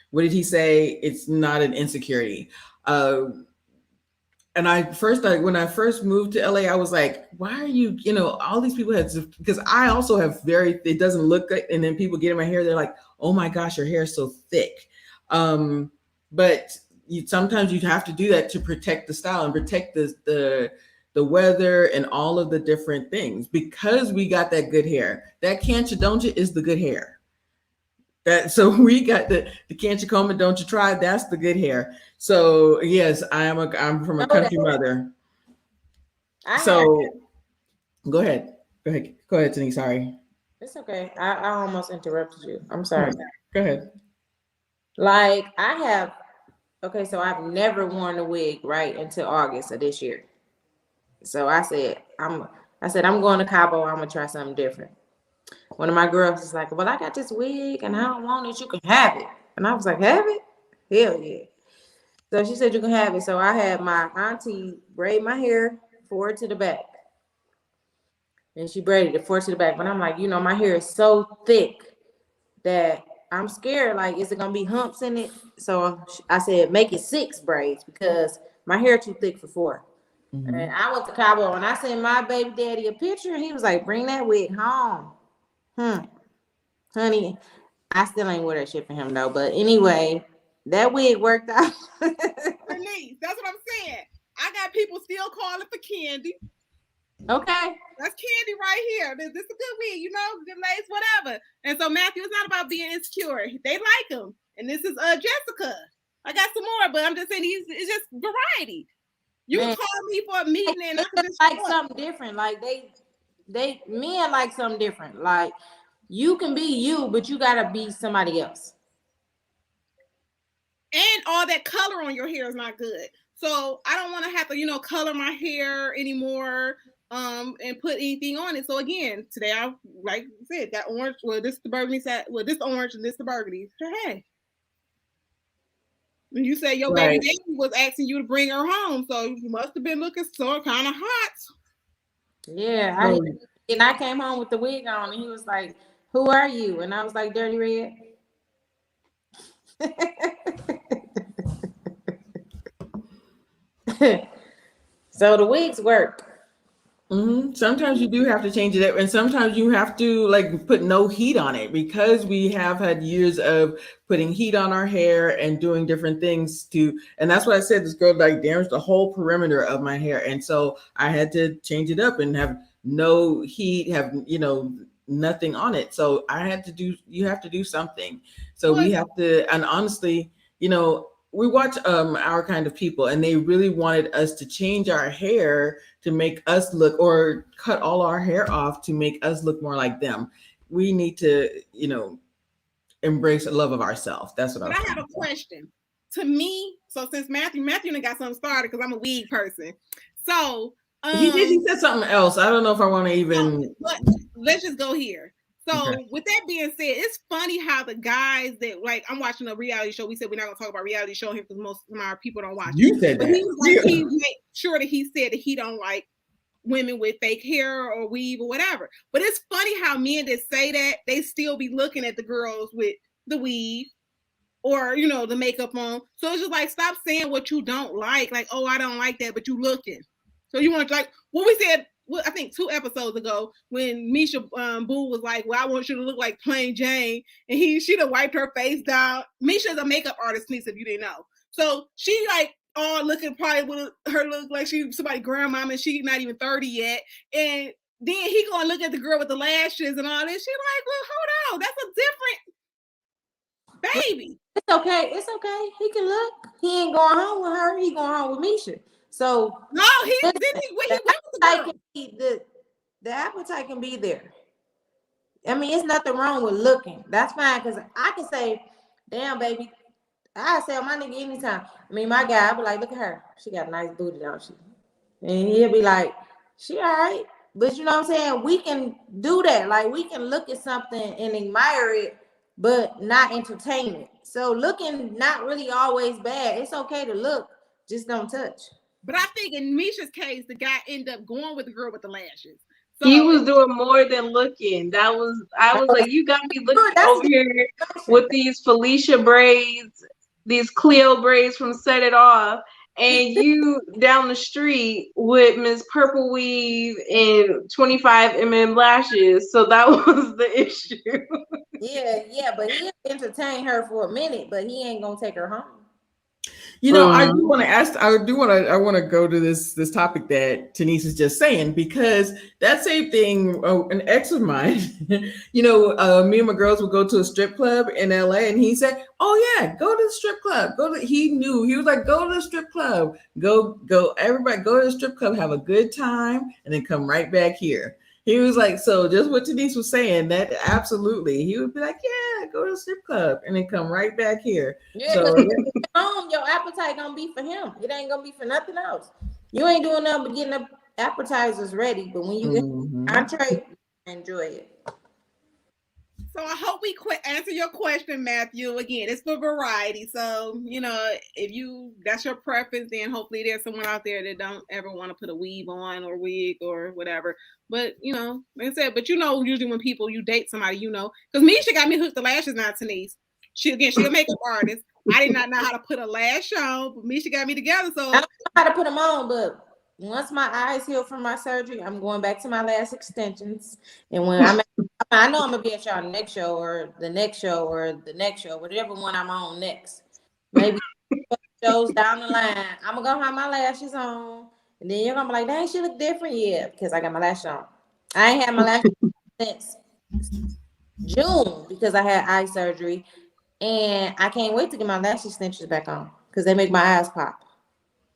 what did he say? It's not an insecurity. And when I first moved to LA, I was like, why are you, all these people because I also have it doesn't look good. And then people get in my hair, they're like, oh my gosh, your hair is so thick. But sometimes you have to do that to protect the style and protect the weather and all of the different things, because we got that good hair. That can't you, don't you, is the good hair. So we got the can't you comb it, don't you try? That's the good hair. So yes, I'm from a country mother. So go ahead, Tiniece. Sorry. It's okay. I almost interrupted you. I'm sorry. Go ahead. Like so I've never worn a wig right until August of this year. So I said I'm going to Cabo. I'm gonna try something different. one of my girls was like, well, I got this wig and I don't want it. You can have it. And I was like, have it? Hell yeah. So she said, you can have it. So I had my auntie braid my hair forward to the back. And she braided it forward to the back. But I'm like, my hair is so thick that I'm scared. Like, is it going to be humps in it? So I said, make it 6 braids because my hair too thick for 4. Mm-hmm. And I went to Cabo and I sent my baby daddy a picture. And he was like, bring that wig home. Honey, I still ain't wear that shit for him though. But anyway, that wig worked out. Tiniece, that's what I'm saying. I got people still calling for Candy. Okay. That's Candy right here. This is a good wig, good lace, whatever. And so Matthew, it's not about being insecure. They like him. And this is Jessica. I got some more, but I'm just saying it's just variety. You can call me for a meeting and I can just like something different. Like they men like something different. Like you can be you, but you gotta be somebody else. And all that color on your hair is not good. So I don't want to have to, color my hair anymore, and put anything on it. So again, today I, like I said, got orange. Well, this is the burgundy side. Well, this orange and this the burgundy. So, hey. And you say your baby daddy was asking you to bring her home, so you must have been looking so kind of hot. Yeah, I came home with the wig on, and he was like, "Who are you?" And I was like, "Dirty Red." So the wigs work. Mm-hmm. Sometimes you do have to change it up, and sometimes you have to put no heat on it because we have had years of putting heat on our hair and doing different things and that's why I said this girl damaged the whole perimeter of my hair, and so I had to change it up and have no heat, have nothing on it. So you have to do something. So we have to, and honestly, we watch Our Kind of People, and they really wanted us to change our hair to make us look, or cut all our hair off to make us look more like them. We need to, embrace a love of ourselves. That's what I have a question. To me, so since Matthew done got something started because I'm a wig person. So he said something else. I don't know if I want to even. But let's just go here. So with that being said, it's funny how the guys that I'm watching a reality show. We said we're not gonna talk about reality show here because most of our people don't watch. You said but that. He was like, he made sure that he said that he don't like women with fake hair or weave or whatever. But it's funny how men that say that they still be looking at the girls with the weave or the makeup on. So it's just stop saying what you don't like. Oh, I don't like that, but you looking. So you want what we said. I think 2 episodes ago when Misha Boo was like, well, I want you to look like Plain Jane. And she done wiped her face down. Misha's a makeup artist, Tiniece, if you didn't know. So she all looking probably with her look like she somebody grandmama and she not even 30 yet. And then he gonna look at the girl with the lashes and all this. She well, hold on. That's a different baby. It's okay. It's okay. He can look. He ain't going home with her. He going home with Misha. So no, he went with the girl. The appetite can be there. I mean, it's nothing wrong with looking. That's fine because I can say, "Damn, baby," I say on my nigga anytime. I mean, my guy, I be like, "Look at her. She got a nice booty, don't she?" And he'll be like, "She all right." But you know what I'm saying? We can do that. We can look at something and admire it, but not entertain it. So looking not really always bad. It's okay to look, just don't touch. But I think in Misha's case, the guy ended up going with the girl with the lashes. So he was doing more than looking. I was like, you got me looking over here with these Felicia braids, these Cleo braids from Set It Off, and you down the street with Miss Purple Weave and 25 lashes. So that was the issue. Yeah, but he'll entertain her for a minute, but he ain't gonna take her home. I do want to ask. I want to go to this topic that Tiniece is just saying, because that same thing. An ex of mine, me and my girls would go to a strip club in LA, and he said, "Oh yeah, go to the strip club. He knew. He was like, "Go to the strip club. Go. Everybody, go to the strip club. Have a good time, and then come right back here." He was like, so just what Tiniece was saying, that absolutely. He would be like, yeah, go to the strip club and then come right back here. Yeah, so home, your appetite gonna be for him. It ain't gonna be for nothing else. You ain't doing nothing but getting the appetizers ready. But when you get entree, enjoy it. So I hope we answer your question, Matthew. Again, it's for variety. So, if that's your preference, then hopefully there's someone out there that don't ever want to put a weave on or wig or whatever. But, like I said, usually when you date somebody, because Misha got me hooked the lashes now, Tiniece. She's a makeup artist. I did not know how to put a lash on, but Misha got me together. So I don't know how to put them on, but once my eyes heal from my surgery, I'm going back to my lash extensions. And when I know I'm gonna be at y'all next show or the next show or the next show, whatever one I'm on next. Maybe shows down the line, I'm gonna have my lashes on, and then you're gonna be like, "Dang, she look different." Yeah, because I got my lash on. I ain't had my lashes since June because I had eye surgery, and I can't wait to get my lash extensions back on because they make my eyes pop.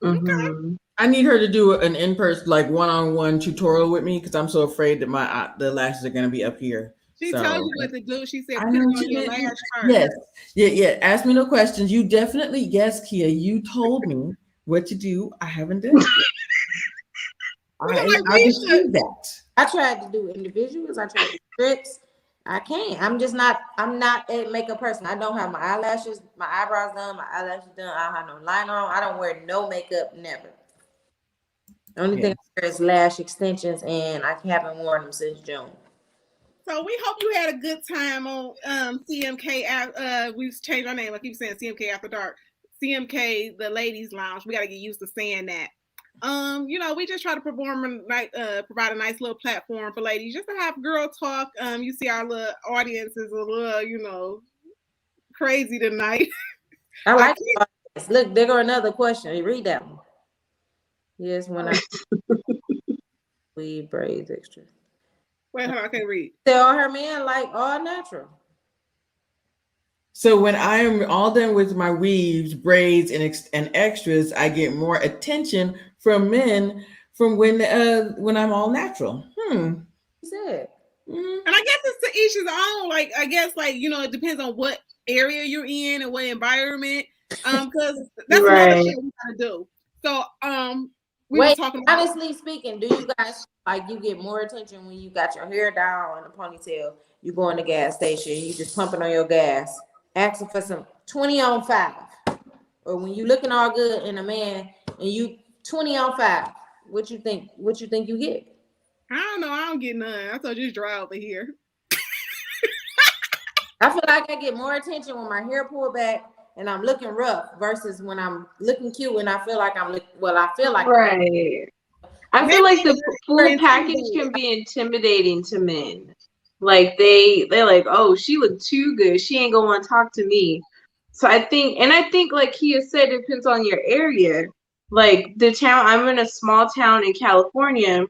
Mm-hmm. I need her to do an in-person, like one-on-one tutorial with me because I'm so afraid that the lashes are going to be up here. She told you what to do. She said, I put know it on she your did. lash first. Yes. Yeah. Ask me no questions. You definitely, yes, Kia, you told me what to do. I haven't done it yet. I received that. I tried to do individuals. I tried to do strips. I can't. I'm not a makeup person. I don't have my eyelashes, my eyebrows done, my eyelashes done. I don't have no liner on. I don't wear no makeup, never. The only thing I wear is lash extensions, and I haven't worn them since June. So we hope you had a good time on CMK. We've changed our name. I keep saying CMK After Dark. CMK, the Ladies Lounge. We got to get used to saying that. We just try to provide a nice little platform for ladies just to have girl talk. You see our little audience is a little, crazy tonight. I like it. Look, there go another question. Read that one. Yes, when I weave braids extra. Wait, hold on, I can't read. Tell her man like all natural. So when I am all done with my weaves, braids, and extras, I get more attention from men from when I'm all natural. He said. And I guess it's to each his own. Like I guess it depends on what area you're in and what environment. Because that's another shit we gotta do. So we were talking about, honestly speaking, do you guys like you get more attention when you got your hair down in a ponytail? You go in the gas station, you just pumping on your gas, asking for some 20 on 5, or when you looking all good in a man and you 20 on 5. What you think you get? I don't know. I don't get none. I told you it's dry over here. I feel like I get more attention when my hair pulled back and I'm looking rough versus when I'm looking cute and I feel like I feel like right. I feel like the full package can be intimidating to men. Like they're like, oh, she looked too good. She ain't gonna want to talk to me. So I think like Kia said, it depends on your area. Like the town, I'm in a small town in California.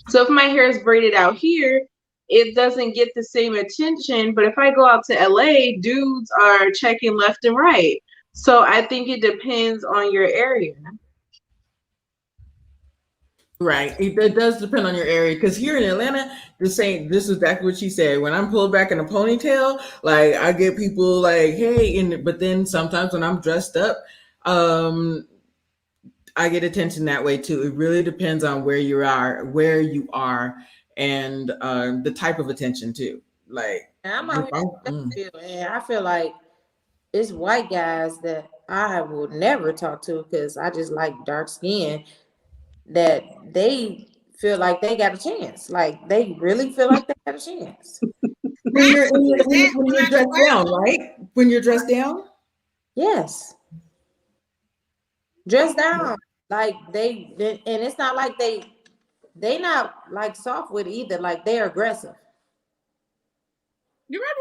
So if my hair is braided out here, it doesn't get the same attention. But if I go out to LA, dudes are checking left and right. So I think it depends on your area. Right. It does depend on your area. Because here in Atlanta, this is exactly what she said. When I'm pulled back in a ponytail, like I get people like, hey, but then sometimes when I'm dressed up, I get attention that way too. It really depends on where you are, and the type of attention too. Like I feel like it's white guys that I will never talk to because I just like dark skin, that they feel like they got a chance. Like they really feel like they got a chance. when you're dressed down, right? When you're dressed down? Yes. Dressed down. Like they and it's not like they not like soft with it either. Like they're aggressive.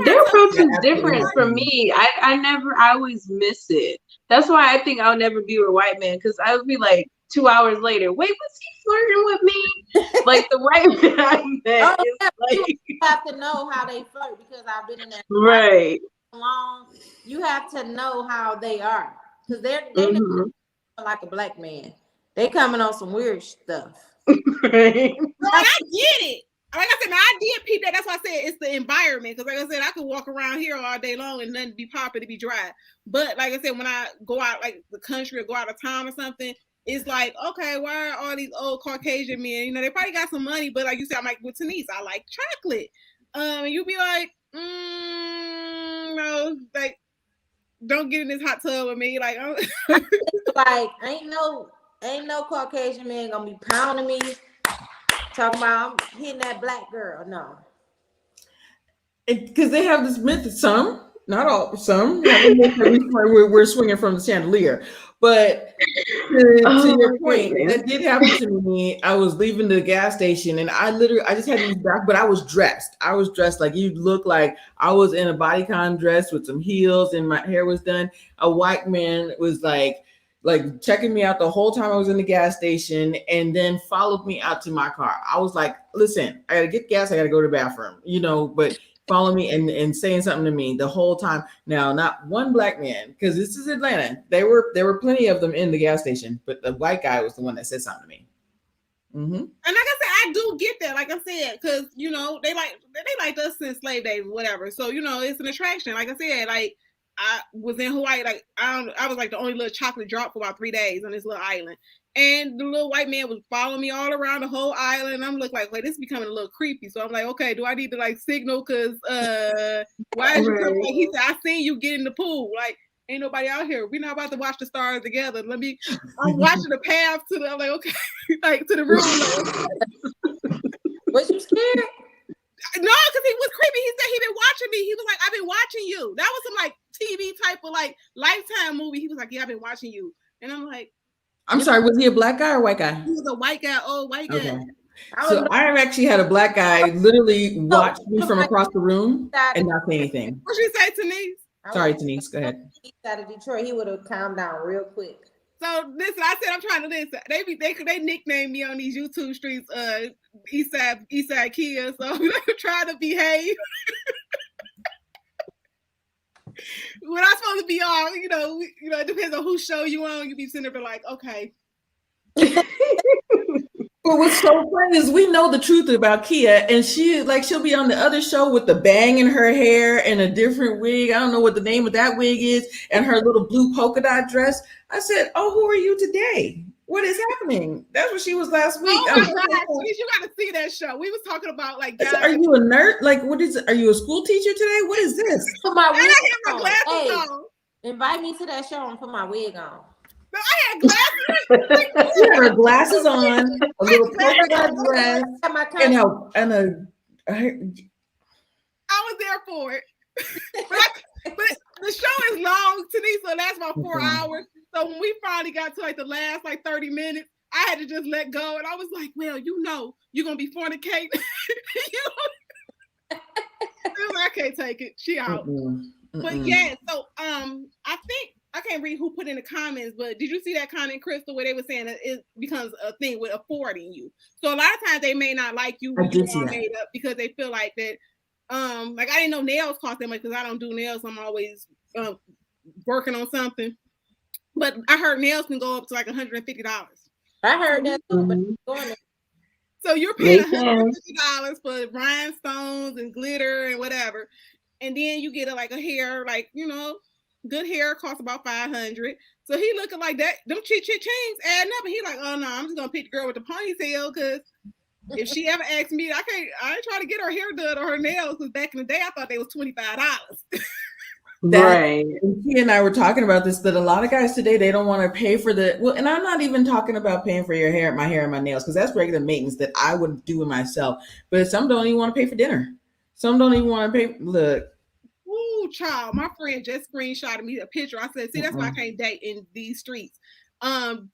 Their approach is different from me. I always miss it. That's why I think I'll never be with a white man, because I would be like 2 hours later, wait, was he flirting with me? Like the white man I met. You have to know how they flirt because I've been in that right long. You have to know how they are because they're like a black man. They coming on some weird stuff. Right. No, I get it. Like I said, I did peep that. That's why I said it's the environment. Because like I said, I could walk around here all day long and nothing be popping to be dry. But like I said, when I go out like the country or go out of town or something, it's like, okay, why are all these old Caucasian men? They probably got some money, but like you said, I'm like with Tiniece, I like chocolate. And you be like, No, like, don't get in this hot tub with me. Like, Like, ain't no Caucasian man gonna be pounding me, talking about I'm hitting that black girl. No. Because they have this myth, some, not all, some have a myth that we're swinging from the chandelier. But to your point, that did happen to me. I was leaving the gas station and I just had these back, but I was dressed. I was dressed like you look like I was in a bodycon dress with some heels and my hair was done. A white man was like checking me out the whole time I was in the gas station and then followed me out to my car. I was like, listen, I gotta get gas, I gotta go to the bathroom, but follow me and saying something to me the whole time. Now, not one black man, because this is Atlanta. There were plenty of them in the gas station, but the white guy was the one that said something to me. Mm-hmm. And like I said, I do get that. Like I said, because they liked us since slave days, whatever. So it's an attraction. Like I said, like I was in Hawaii. Like I was like the only little chocolate drop for about 3 days on this little island. And the little white man was following me all around the whole island. I'm looking like, wait, this is becoming a little creepy. So I'm like, okay, do I need to like signal? Cause why is you coming? Like, he said, I seen you get in the pool. Like, ain't nobody out here. We're not about to watch the stars together. I'm watching the path to the, I'm like, okay, like to the room. Like, was you scared? No, because he was creepy. He said he been watching me. He was like, I've been watching you. That was some like TV type of like Lifetime movie. He was like, yeah, I've been watching you. And I'm like, I'm sorry, was he a black guy or a white guy? He was a white guy, old white guy. Okay. So I actually had a black guy literally watch me from across the room and not say anything. What you say, Tiniece? Sorry, Tiniece, go ahead. East side of Detroit, he would have calmed down real quick. So listen, I said I'm trying to listen. They nicknamed me on these YouTube streets, Eastside Kia. So I'm trying to behave. When I'm supposed to be on, it depends on whose show you on. You be sitting there like, okay. But what's so funny is we know the truth about Kia, and she'll be on the other show with the bang in her hair and a different wig. I don't know what the name of that wig is, and her little blue polka dot dress. I said, "Oh, who are you today? What is happening?" That's what she was last week. Oh my God, you got to see that show. We was talking about like, guys. Are you a nerd? Like, what is? Are you a school teacher today? What is this? Put my wig I had my glasses on. Invite me to that show and put my wig on. No, I had glasses. She had her glasses on, a little polka dot dress, and I was there for it. but the show is long, Tiniece, so it lasts about 4 hours. So when we finally got to like the last 30 minutes, I had to just let go. And I was like, well, you're going to be fornicating. I can't take it. She out. But yeah, so I think, I can't read who put in the comments, but did you see that comment, Crystal, where they were saying that it becomes a thing with affording you? So a lot of times they may not like you when you are made up because they feel like that. Like I didn't know nails cost that much because I don't do nails. I'm always working on something. But I heard nails can go up to like $150. I heard that too, but so you're paying $150 for rhinestones and glitter and whatever, and then you get a hair, good hair costs about $500. So he looking like that. Them chains adding up, and he like, oh no, I'm just gonna pick the girl with the ponytail because if she ever asks me, I ain't trying to get her hair done or her nails because back in the day I thought they was $25. Right. And he and I were talking about this, that a lot of guys today, they don't want to pay for and I'm not even talking about paying for my hair and my nails, because that's regular maintenance that I would do it myself. But some don't even want to pay for dinner. Some don't even want to pay. Look. Ooh, child, my friend just screenshotted me a picture. I said, see, that's why I can't date in these streets. The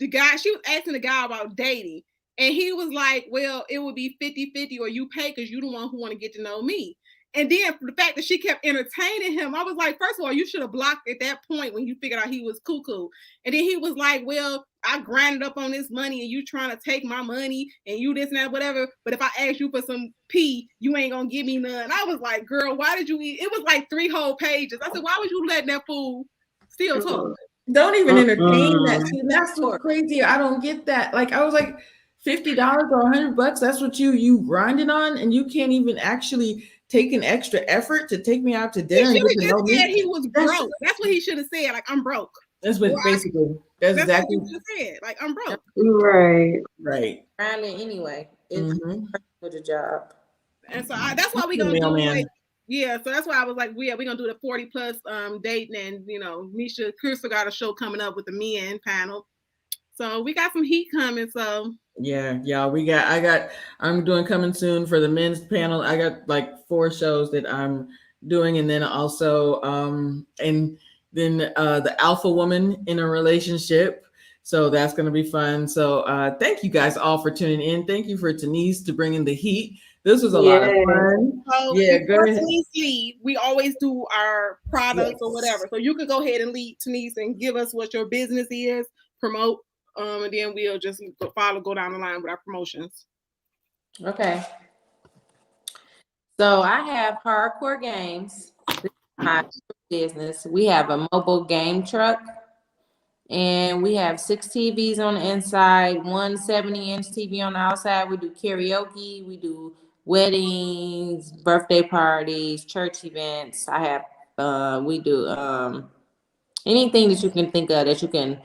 guy, she was asking the guy about dating, and he was like, well, it would be 50-50 or you pay because you're the one who want to get to know me. And then for the fact that she kept entertaining him, I was like, first of all, you should have blocked at that point when you figured out he was cuckoo. And then he was like, well, I grinded up on this money and you trying to take my money and you this and that, whatever. But if I ask you for some pee, you ain't going to give me none. I was like, girl, why did you eat? It was like 3 whole pages. I said, why would you let that fool still talk? Don't even entertain that. See, that's so crazy. I don't get that. Like, I was like, $50 or $100, that's what you grinding on, and you can't even actually take an extra effort to take me out to dinner. He should have said he was broke. That's what he should have said. Like, I'm broke. That's what basically. That's exactly what he should have said. Like, I'm broke. Right. Grinding anyway. It's for the job. And so that's why we gonna do Yeah, so that's why I was like, we're gonna do the 40 plus dating, and Misha Crystal got a show coming up with the men panel. So we got some heat coming. So yeah, I'm doing coming soon for the men's panel. I got like 4 shows that I'm doing, and then also the alpha woman in a relationship. So that's going to be fun. So thank you guys all for tuning in. Thank you for Tiniece to bring in the heat. This was a lot of fun. So Yeah, go ahead. Tiniece lead, we always do our products or Yes. whatever. So you can go ahead and lead, Tiniece, and give us what your business is, promote, and then we'll just go down the line with our promotions. Okay. So I have Hardcore Games. This is my business. We have a mobile game truck, and we have 6 TVs on the inside, one 70-inch TV on the outside. We do karaoke, we do weddings, birthday parties, church events. We do anything that you can think of that you can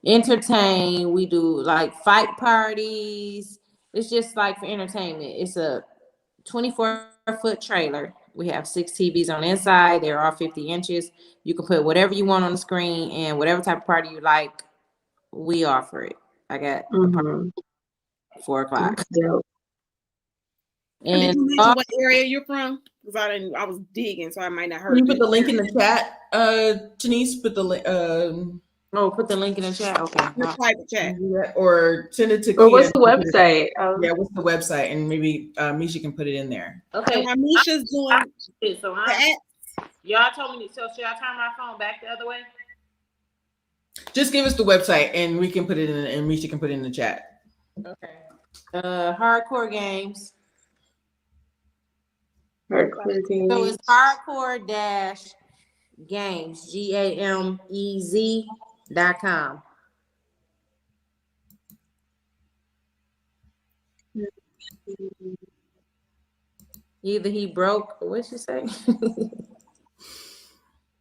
entertain. We do like fight parties. It's just like for entertainment. It's a 24-foot trailer. We have 6 TVs on the inside. They're all 50 inches. You can put whatever you want on the screen, and whatever type of party you like, we offer it. I got a party at 4 o'clock. And did you mention what area you're from? Because I was digging, so I might not heard. Can you put the link in the chat, Tiniece? Put the link. Put the link in the chat. Okay. Private chat. Or send it to. Or what's the website? Yeah, what's the website? And maybe Misha can put it in there. Okay. And while Misha's doing so y'all told me. So should I turn my phone back the other way? Just give us the website, and we can put it in, and Misha can put it in the chat. Okay. Hardcore Games. So it's hardcore-games, GAMEZ.com. Either he broke, what'd she say?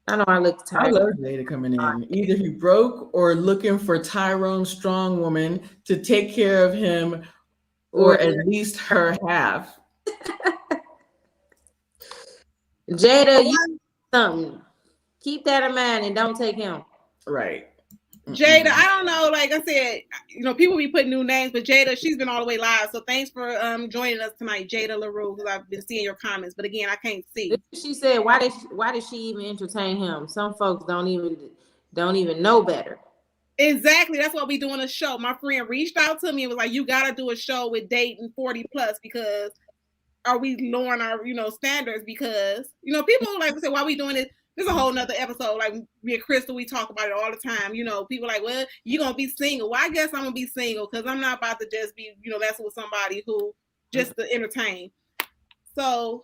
I know I look tired. I love Jada coming in. Either he broke or looking for Tyrone Strong Woman to take care of him, or at least her half. Jada, you something. Keep that in mind and don't take him. Right. Jada, I don't know. Like I said, people be putting new names, but Jada, she's been all the way live. So thanks for joining us tonight, Jada LaRue, because I've been seeing your comments. But again, I can't see. She said, why did she even entertain him? Some folks don't even know better. Exactly. That's why we doing a show. My friend reached out to me and was like, you got to do a show with dating 40 plus, because are we lowering our, standards? Because, people like to say, why are we doing this? There's a whole nother episode. Like me and Crystal, we talk about it all the time. People like, well, you going to be single. Well, I guess I'm going to be single because I'm not about to just be, messing with somebody who just to entertain. So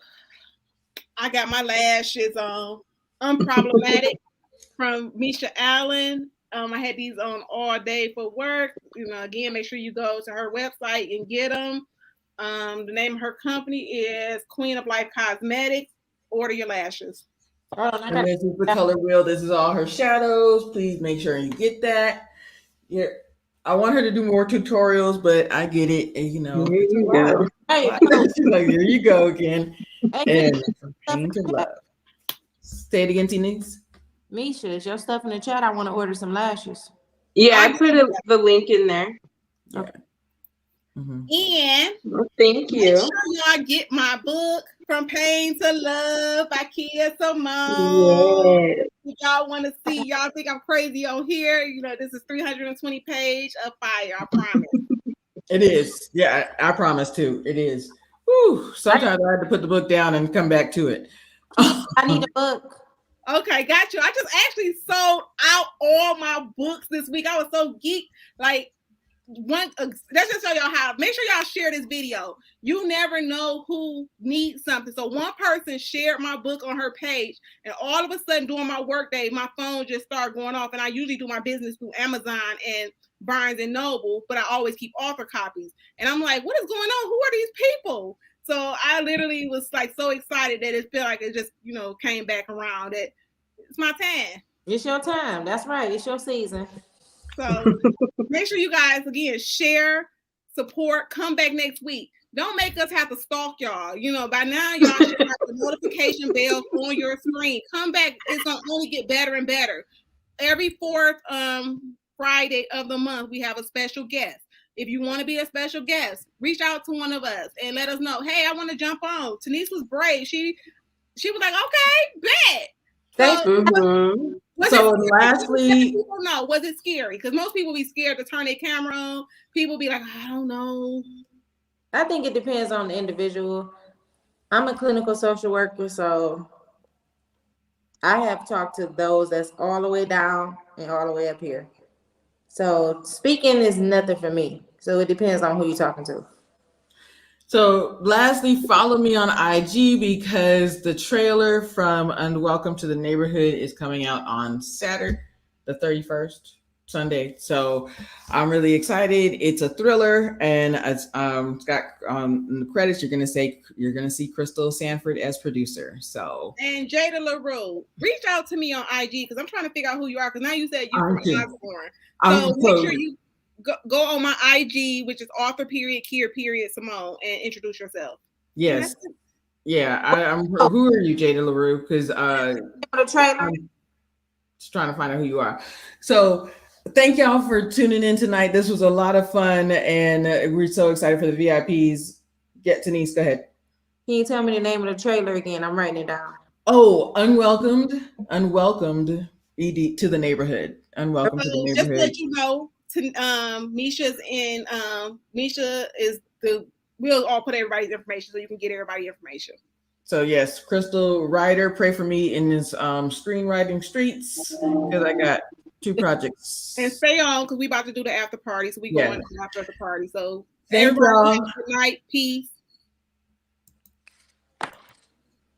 I got my lashes on. Unproblematic from Misha Allen. I had these on all day for work. Again, make sure you go to her website and get them. The name of her company is Queen of Life Cosmetics. Order your lashes. And this is the color wheel. This is all her shadows. Please make sure you get that. Yeah, I want her to do more tutorials, but I get it. And, Here you go. Hey, here you go again. And pain to love. Say it again, Tiniece. Misha, is your stuff in the chat? I want to order some lashes. Yeah, I put the link in there. Okay. Mm-hmm. And thank you. Make sure y'all get my book, From Pain to Love by Kia Simone. Yes. If y'all want to see, y'all think I'm crazy on here. This is 320 page of fire. I promise. It is. Yeah, I promise too. It is. Whew, sometimes I had to put the book down and come back to it. I need a book. Okay, got you. I just actually sold out all my books this week. I was so geeked. Like, let's just show y'all how. Make sure y'all share this video. You never know who needs something. So one person shared my book on her page, and all of a sudden during my work day, my phone just started going off. And I usually do my business through Amazon and Barnes and Noble, but I always keep author copies. And I'm like, what is going on? Who are these people? So I literally was like so excited that it felt like it just, came back around. That it's my time. It's your time. That's right. It's your season. So make sure you guys, again, share, support, come back next week. don't make us have to stalk y'all. You know, by now y'all should have the notification bell on your screen. Come back. It's gonna only get better and better. Every fourth Friday of the month, we have a special guest. If you want to be a special guest, reach out to one of us and let us know. Hey, I want to jump on. Tiniece was brave. She was like, okay, bet. Thank So, So lastly, people know, was it scary? Because most people be scared to turn their camera on. People be like, I don't know. I think it depends on the individual. I'm a clinical social worker, so I have talked to those that's all the way down and all the way up here. So speaking is nothing for me. So it depends on who you're talking to. So lastly, follow me on IG because the trailer from Unwelcome to the Neighborhood is coming out on Saturday, the 31st, Sunday. So I'm really excited. It's a thriller, and it's got in the credits you're gonna see Crystal Sanford as producer. So and Jada LaRue, reach out to me on IG because I'm trying to figure out who you are. Because now you said you're from Osborne. So make sure you go on my IG, which is author.Kier.Simone, and introduce yourself. Yes. Yeah. I'm who are you, Jada LaRue? Because the trailer. I'm just trying to find out who you are. So thank y'all for tuning in tonight. This was a lot of fun, and we're so excited for the VIPs. Tiniece, go ahead. Can you tell me the name of the trailer again? I'm writing it down. Oh, Unwelcomed ED to the Neighborhood. Unwelcome to the Neighborhood. Just to let you know, Misha's in. Misha is we'll all put everybody's information so you can get everybody information. So yes, Crystal Ryder, pray for me in this screenwriting streets because I got 2 projects. And stay on because we about to do the after party, so we going after the party. So thank y'all. Good night, peace.